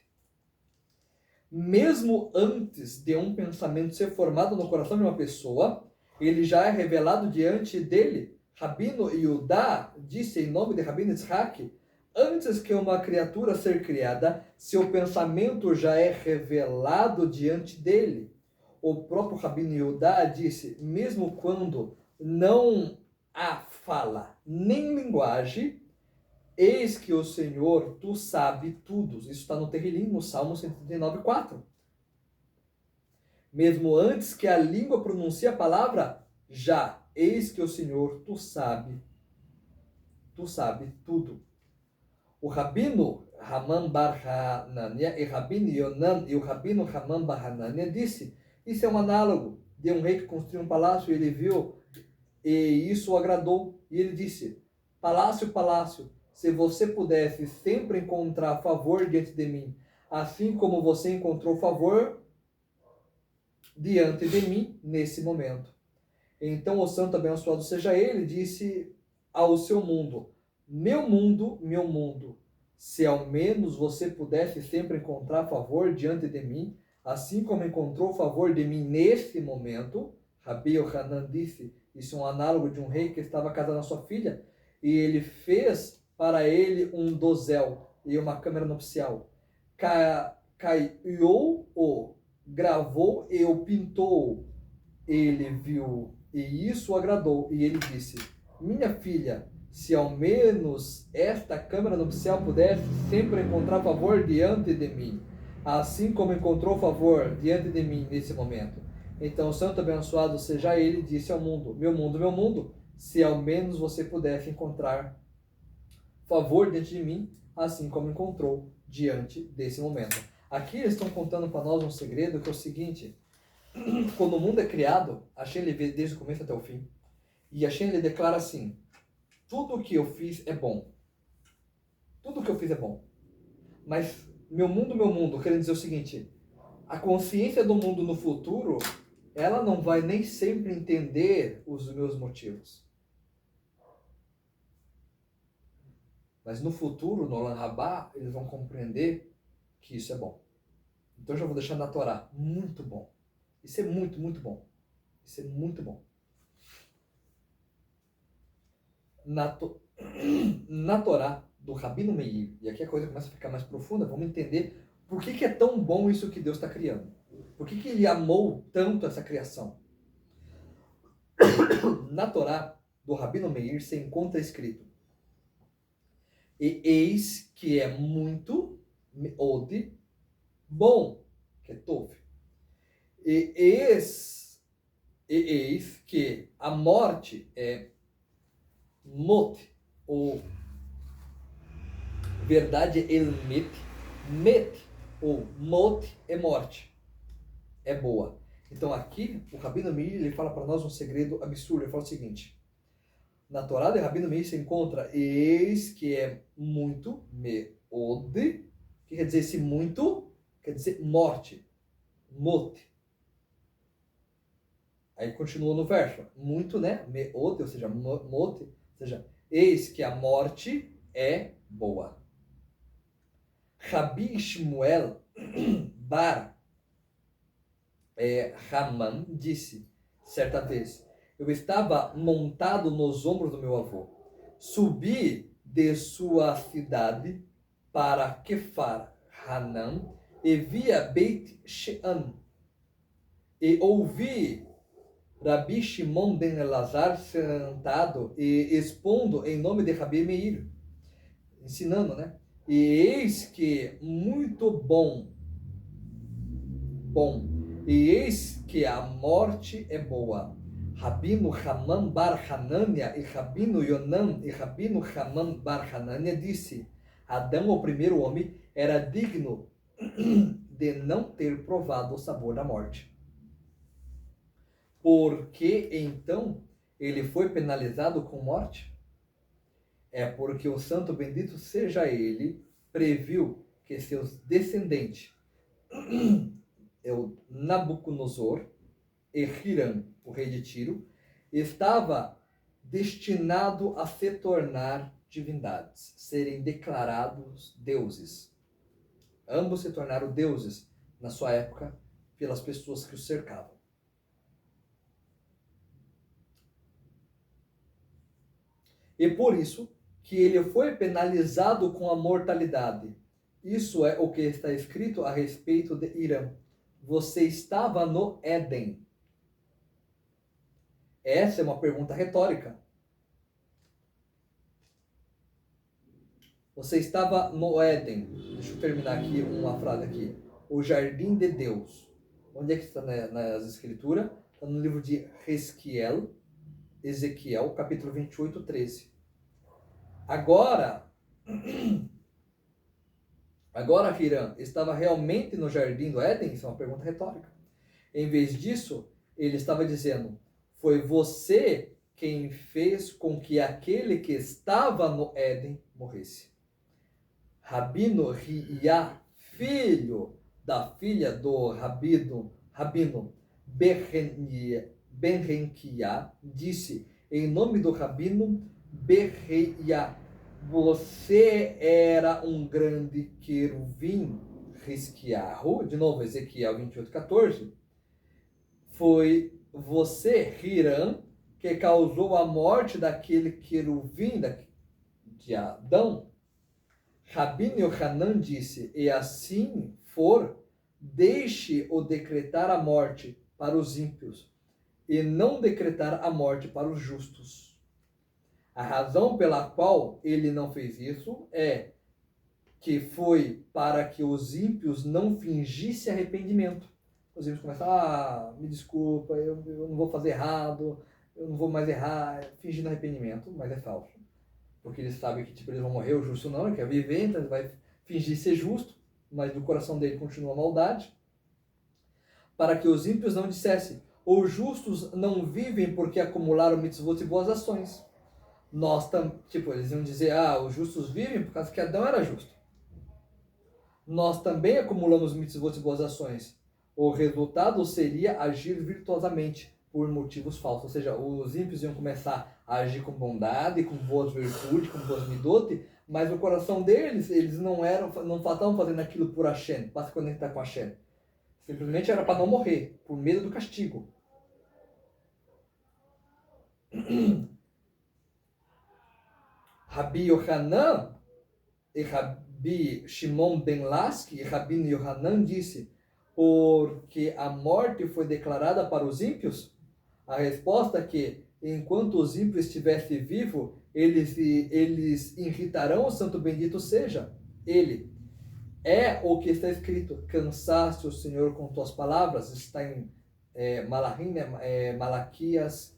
Mesmo antes de um pensamento ser formado no coração de uma pessoa, ele já é revelado diante dele. Rabino Yudá disse em nome de Rabino Yitzhak, antes que uma criatura ser criada, seu pensamento já é revelado diante dele. O próprio Rabino Yudá disse, mesmo quando não há fala nem linguagem, eis que o Senhor, tu sabe tudo. Isso está no Terrilim, no Salmo 139:4. Mesmo antes que a língua pronuncie a palavra, já, eis que o Senhor, tu sabe tudo. O Rabino Haman Bar Hanania e Rabino Yonan e o Rabino Haman Bar Hanania disse, isso é um análogo de um rei que construiu um palácio e ele viu e isso o agradou. E ele disse, palácio, palácio, se você pudesse sempre encontrar favor diante de mim, assim como você encontrou favor diante de mim nesse momento. Então o santo abençoado seja ele, disse ao seu mundo, meu mundo, se ao menos você pudesse sempre encontrar favor diante de mim, assim como encontrou favor de mim nesse momento. Rabi Yohanan disse, isso é um análogo de um rei que estava casando a sua filha, e ele fez para ele um dosel e uma câmara nupcial. Caiu-o, gravou e o pintou. Ele viu e isso o agradou, e ele disse, minha filha, se ao menos esta câmara nupcial pudesse sempre encontrar favor diante de mim, assim como encontrou favor diante de mim nesse momento. Então o santo abençoado seja ele, disse ao mundo, meu mundo, se ao menos você pudesse encontrar favor diante de mim, assim como encontrou diante desse momento. Aqui eles estão contando para nós um segredo que é o seguinte, quando o mundo é criado, Hashem ele vê desde o começo até o fim, e Hashem ele declara assim, tudo o que eu fiz é bom. Tudo o que eu fiz é bom. Mas meu mundo, querendo dizer o seguinte, a consciência do mundo no futuro, ela não vai nem sempre entender os meus motivos. Mas no futuro, no Olam Rabá, eles vão compreender que isso é bom. Então eu já vou deixar na Torá. Muito bom. Isso é muito, muito bom. Isso é muito bom. Na Torá do Rabino Meir, e aqui a coisa começa a ficar mais profunda, vamos entender por que é tão bom isso que Deus está criando. Por que ele amou tanto essa criação? Na Torá do Rabino Meir se encontra escrito, e eis que é muito, meod, bom, que é tov. E eis que a morte é mot, ou verdade é elmet, met, ou mot é morte, é boa. Então aqui o Rabino Meir ele fala para nós um segredo absurdo. Ele fala o seguinte, na Torá de Rabino Meir se encontra eis que é muito, meod, que quer dizer esse muito, quer dizer morte, mot. Aí continua no verso, muito, né, meod, ou seja, mot, ou seja, eis que a morte é boa. Rabi Shmuel bar Haman disse, certa vez, eu estava montado nos ombros do meu avô, subi de sua cidade para Kefar Hanan e via Beit Shean e ouvi Rabi Shimon ben Elazar sentado e expondo em nome de Rabi Meir, ensinando, né? E eis que muito bom, e eis que a morte é boa. Rabino Haman bar Hanania e Rabino Yonan e Rabino Haman bar Hanania disse, Adão, o primeiro homem, era digno de não ter provado o sabor da morte. Por que então ele foi penalizado com morte? É porque o santo bendito seja ele, previu que seus descendentes, o Nabucodonosor e Hiram, o rei de Tiro, estava destinado a se tornar divindades, serem declarados deuses. Ambos se tornaram deuses na sua época pelas pessoas que os cercavam. E por isso que ele foi penalizado com a mortalidade. Isso é o que está escrito a respeito de Irã. Você estava no Éden. Essa é uma pergunta retórica. Você estava no Éden. Deixa eu terminar aqui uma frase aqui. O jardim de Deus. Onde é que está nas escrituras? Está no livro de Ezequiel, capítulo 28, 13. Agora, Hiram estava realmente no jardim do Éden? Isso é uma pergunta retórica. Em vez disso, ele estava dizendo, foi você quem fez com que aquele que estava no Éden morresse. Rabino Riá, filho da filha do Rabino Ben-Henkiah disse, em nome do rabino Bereia, você era um grande querubim, Risquiarro, de novo, Ezequiel 28:14, foi você, Hiram, que causou a morte daquele querubim de Adão. Rabino Yohanan disse, e assim for, deixe-o decretar a morte para os ímpios, e não decretar a morte para os justos. A razão pela qual ele não fez isso é que foi para que os ímpios não fingissem arrependimento. Os ímpios começam, me desculpa, eu não vou fazer errado, eu não vou mais errar, fingindo arrependimento, mas é falso. Porque eles sabem que eles vão morrer, o justo não, ele quer viver, então ele vai fingir ser justo, mas no coração dele continua a maldade. Para que os ímpios não dissessem, os justos não vivem porque acumularam mitzvot e boas ações. Eles iam dizer, os justos vivem por causa que Adão era justo. Nós também acumulamos mitzvot e boas ações. O resultado seria agir virtuosamente por motivos falsos. Ou seja, os ímpios iam começar a agir com bondade, com boas virtudes, com boas midot, mas no coração deles, eles não estavam fazendo aquilo por Hashem, para se conectar com Hashem. Simplesmente era para não morrer, por medo do castigo. Rabi Yohanan e Rabi Shimon ben Laski e Rabino Yohanan disse, porque a morte foi declarada para os ímpios? A resposta é que, enquanto os ímpios estivessem vivos, eles irritarão o santo bendito seja ele. É o que está escrito, cansaste o Senhor com tuas palavras, está em Malaquias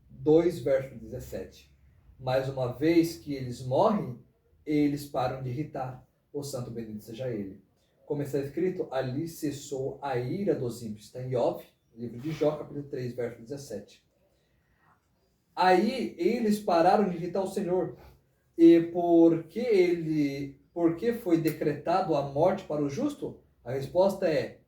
2, verso 17. Mais uma vez que eles morrem, eles param de irritar, o santo bendito seja ele. Como está escrito, ali cessou a ira dos ímpios, está em Iov, livro de Jó, capítulo 3, verso 17. Aí eles pararam de irritar o Senhor, e por que foi decretado a morte para o justo? A resposta é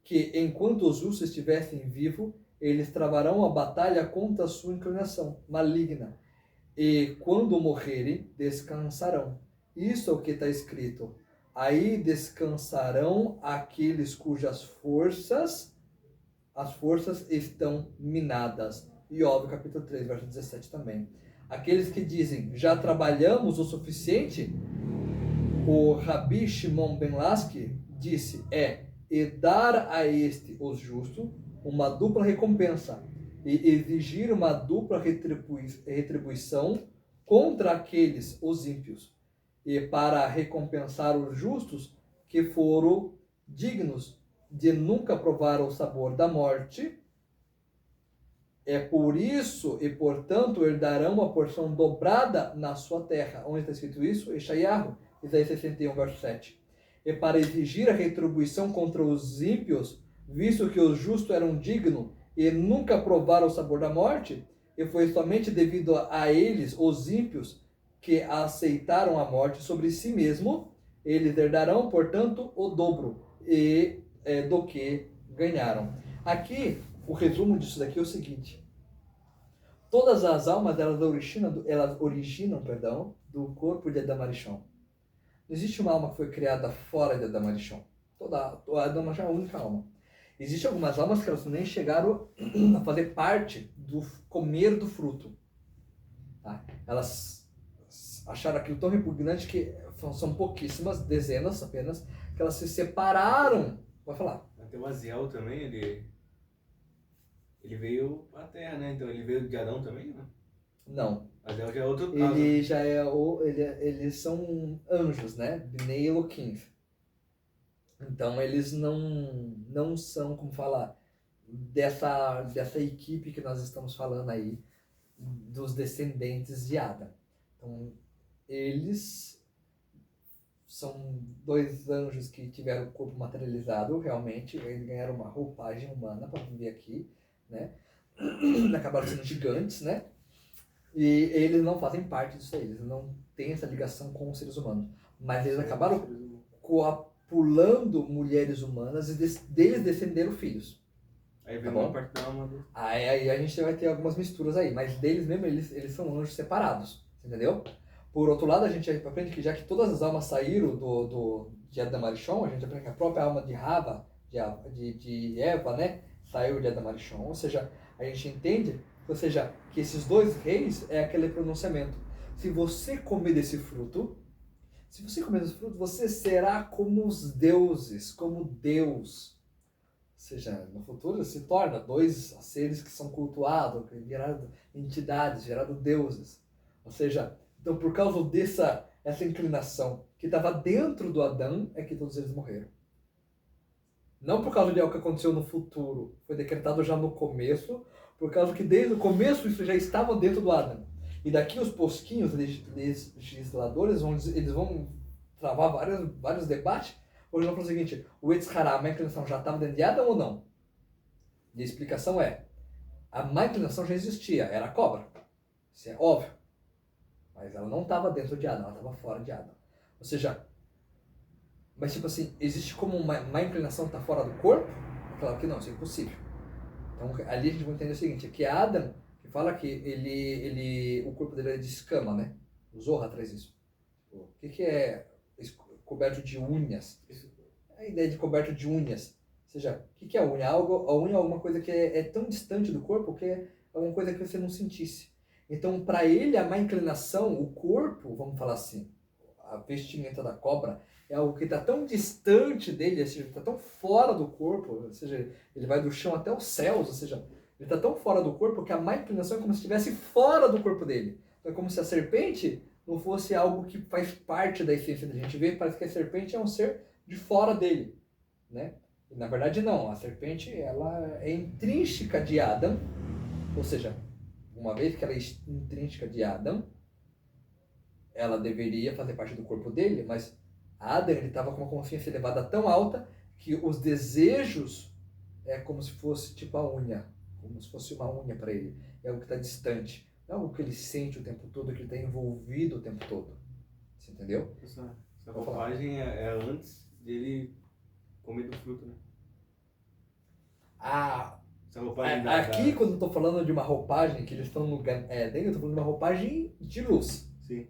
que enquanto os justos estivessem vivos, eles travarão a batalha contra a sua inclinação maligna. E quando morrerem, descansarão. Isso é o que está escrito. Aí descansarão aqueles cujas forças estão minadas. Iov, capítulo 3, verso 17 também. Aqueles que dizem, já trabalhamos o suficiente, o Rabi Shimon ben Laski disse, e dar a os justos uma dupla recompensa e exigir uma dupla retribuição contra aqueles, os ímpios, e para recompensar os justos que foram dignos de nunca provar o sabor da morte. É por isso e, portanto, herdarão uma porção dobrada na sua terra. Onde está escrito isso? Eshaiahu, Isaías 61, verso 7. E para exigir a retribuição contra os ímpios, visto que os justos eram dignos e nunca provaram o sabor da morte, e foi somente devido a eles, os ímpios, que aceitaram a morte sobre si mesmo, eles herdarão, portanto, o dobro do que ganharam. Aqui, o resumo disso daqui é o seguinte: todas as almas elas originam do corpo de Adam Arishon. Não existe uma alma que foi criada fora de Adam Arishon. Toda Adam Arishon é a única alma. Existem algumas almas que elas nem chegaram a fazer parte do comer do fruto. Tá? Elas acharam aquilo tão repugnante que são pouquíssimas, dezenas apenas, que elas se separaram. Pode falar. Até o Aziel também, ele veio à Terra, né? Então ele veio de Adão também, né? Não. Aziel já é outro caso. Eles são anjos, né? Bnei Elohim. Então eles não são, como falar, dessa equipe que nós estamos falando aí, dos descendentes de Adão. Então eles são dois anjos que tiveram o corpo materializado, realmente, eles ganharam uma roupagem humana para viver aqui, né? Acabaram sendo gigantes, né? E eles não fazem parte disso aí, eles não têm essa ligação com os seres humanos. Mas eles acabaram pulando mulheres humanas e deles descenderam filhos. Aí Tá vem bom? uma parte da alma do... Aí a gente vai ter algumas misturas aí, mas deles mesmo, eles são anjos separados, entendeu? Por outro lado, a gente aprende que já que todas as almas saíram de Adam Arishon, a gente aprende que a própria alma de Rava, de Eva, né, saiu de Adam Arishon. Ou seja, a gente entende, ou seja, que esses dois reis é aquele pronunciamento. Se você comer desse fruto, você será como os deuses, como Deus. Ou seja, no futuro se torna dois seres que são cultuados, que viraram entidades, viraram deuses. Ou seja, então por causa essa inclinação que estava dentro do Adão, é que todos eles morreram. Não por causa de algo que aconteceu no futuro, foi decretado já no começo, por causa que desde o começo isso já estava dentro do Adão. E daqui os posquinhos legisladores eles vão travar vários debates. Hoje vamos falar o seguinte: o Yetzirah, a má inclinação, já estava dentro de Adão ou não? E a explicação é: a má inclinação já existia, era a cobra. Isso é óbvio. Mas ela não estava dentro de Adão, ela estava fora de Adão. Ou seja, mas tipo assim, existe como uma má inclinação estar fora do corpo? Claro que não, isso é impossível. Então ali a gente vai entender o seguinte: é que Adão, que fala que o corpo dele é de escama, né? O Zohar traz isso. O que é coberto de unhas? A ideia de coberto de unhas. Ou seja, o que é a unha? A unha é alguma coisa que é tão distante do corpo que é alguma coisa que você não sentisse. Então, para ele, a má inclinação, o corpo, vamos falar assim, a vestimenta da cobra, é algo que está tão distante dele, ou seja, está tão fora do corpo, ou seja, ele vai do chão até os céus, ou seja, ele está tão fora do corpo que a má inclinação é como se estivesse fora do corpo dele. Então, é como se a serpente não fosse algo que faz parte da essência da gente. Vê, parece que a serpente é um ser de fora dele, né? E, na verdade, não. A serpente, ela é intrínseca de Adão, ou seja, uma vez que ela é intrínseca de Adão, ela deveria fazer parte do corpo dele, mas Adão estava com uma consciência elevada tão alta que os desejos é como se fosse tipo a unha, como se fosse uma unha para ele. É algo que está distante, não é algo que ele sente o tempo todo, que ele está envolvido o tempo todo. Você entendeu? Essa roupagem é antes dele comer do fruto, né? Essa roupagem Aqui, quando eu estou falando de uma roupagem que eles estão no Gan Eden, eu estou falando de uma roupagem de luz. Sim.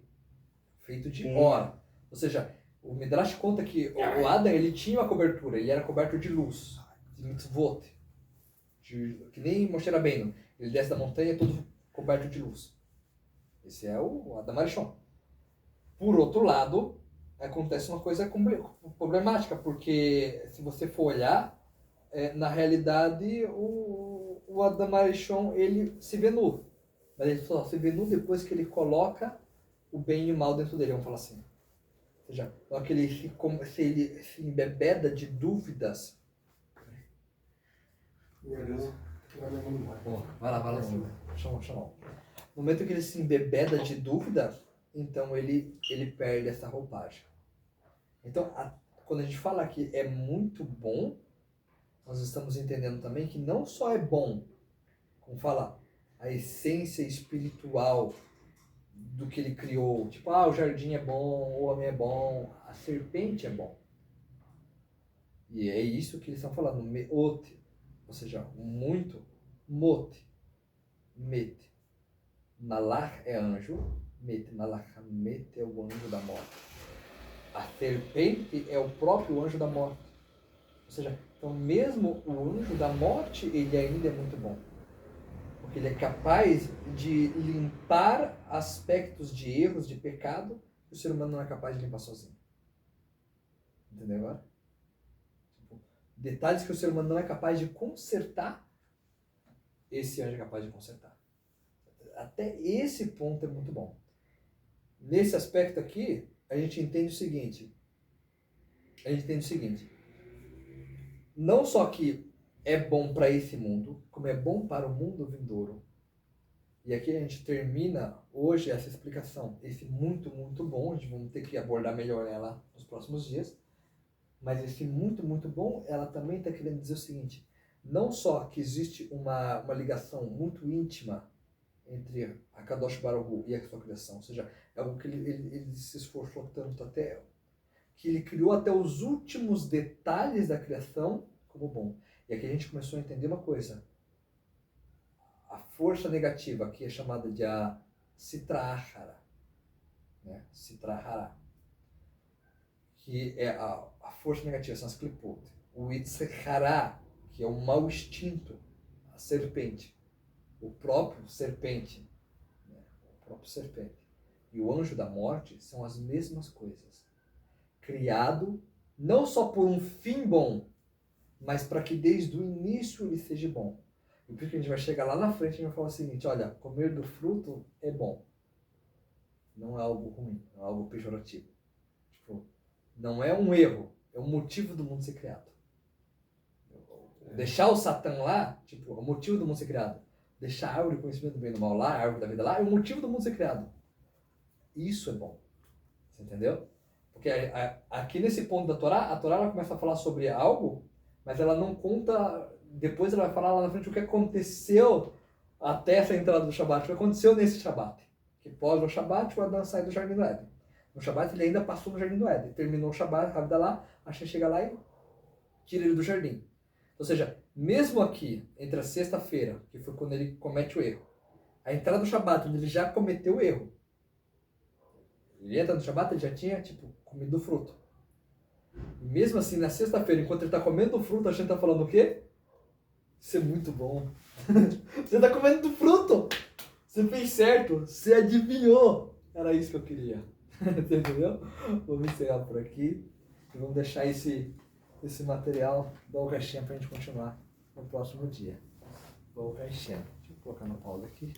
Feito de hora. Ou seja, o Midrash conta que o Adam, ele tinha uma cobertura, ele era coberto de luz, de mitzvot, que nem Moshe Rabbeinu. Ele desce da montanha todo coberto de luz. Esse é o Adam Arishon. Por outro lado, acontece uma coisa problemática, porque se você for olhar, na realidade o Adam Arishon, ele se vê nu. Mas ele só se vê nu depois que ele coloca o bem e o mal dentro dele, vamos falar assim. Ou seja, que ele se embebeda de dúvidas. Vai lá. Chama. No momento que ele se embebeda de dúvida, então ele perde essa roupagem. Então, quando a gente fala que é muito bom, nós estamos entendendo também que não só é bom, como fala, a essência espiritual do que ele criou. Tipo, o jardim é bom, o homem é bom, a serpente é bom. E é isso que eles estão falando, meote, ou seja, muito, mote, mete. Malach é anjo, mete, malach, mete é o anjo da morte. A serpente é o próprio anjo da morte. Ou seja, então mesmo o anjo da morte, ele ainda é muito bom. Porque ele é capaz de limpar aspectos de erros, de pecado, que o ser humano não é capaz de limpar sozinho. Entendeu agora? Tipo, detalhes que o ser humano não é capaz de consertar, esse anjo é capaz de consertar. Até esse ponto é muito bom. Nesse aspecto aqui, a gente entende o seguinte. Não só que é bom para esse mundo, como é bom para o mundo vindouro. E aqui a gente termina hoje essa explicação. Esse muito, muito bom, a gente vamos ter que abordar melhor ela nos próximos dias. Mas esse muito, muito bom, ela também está querendo dizer o seguinte. Não só que existe uma ligação muito íntima entre a Kadosh Baruch Hu e a sua criação. Ou seja, é algo que ele se esforçou tanto até que ele criou até os últimos detalhes da criação como bom. E aqui a gente começou a entender uma coisa. A força negativa, aqui é chamada de a Sitrahara, né? Sitrahara, que é a força negativa, são as Klipot. O Yitzhara, que é o mau instinto, a serpente, o próprio serpente, né? O próprio serpente. E o anjo da morte são as mesmas coisas. Criado não só por um fim bom, mas para que desde o início ele seja bom. E por isso que a gente vai chegar lá na frente e a gente vai falar o seguinte, olha, comer do fruto é bom. Não é algo ruim, não é algo pejorativo. Tipo, não é um erro, é um motivo do mundo ser criado. Deixar o Satã lá, tipo, o motivo do mundo ser criado. Deixar a árvore do conhecimento do bem e do mal lá, a árvore da vida lá, é o motivo do mundo ser criado. Isso é bom. Você entendeu? Porque aqui nesse ponto da Torá, a Torá ela começa a falar sobre algo, mas ela não conta, depois ela vai falar lá na frente o que aconteceu até essa entrada do Shabat, o que aconteceu nesse Shabat. Que pós o Shabat, o Adão sai do Jardim do Éden. No Shabat ele ainda passou no Jardim do Éden. Terminou o Shabat, a vida lá, a Hashem chega lá e tira ele do jardim. Ou seja, mesmo aqui, entre a sexta-feira, que foi quando ele comete o erro, a entrada do Shabat, onde ele já cometeu o erro, ele entra no Shabat, ele já tinha, comido o fruto. E mesmo assim, na sexta-feira, enquanto ele está comendo o fruto, a gente está falando o quê? Isso é muito bom. Você está comendo do fruto. Você fez certo. Você adivinhou. Era isso que eu queria. Entendeu? Vamos encerrar por aqui. E vamos deixar esse material do Al Hashem para a gente continuar no próximo dia. Do Al Hashem. Deixa eu colocar na pausa aqui.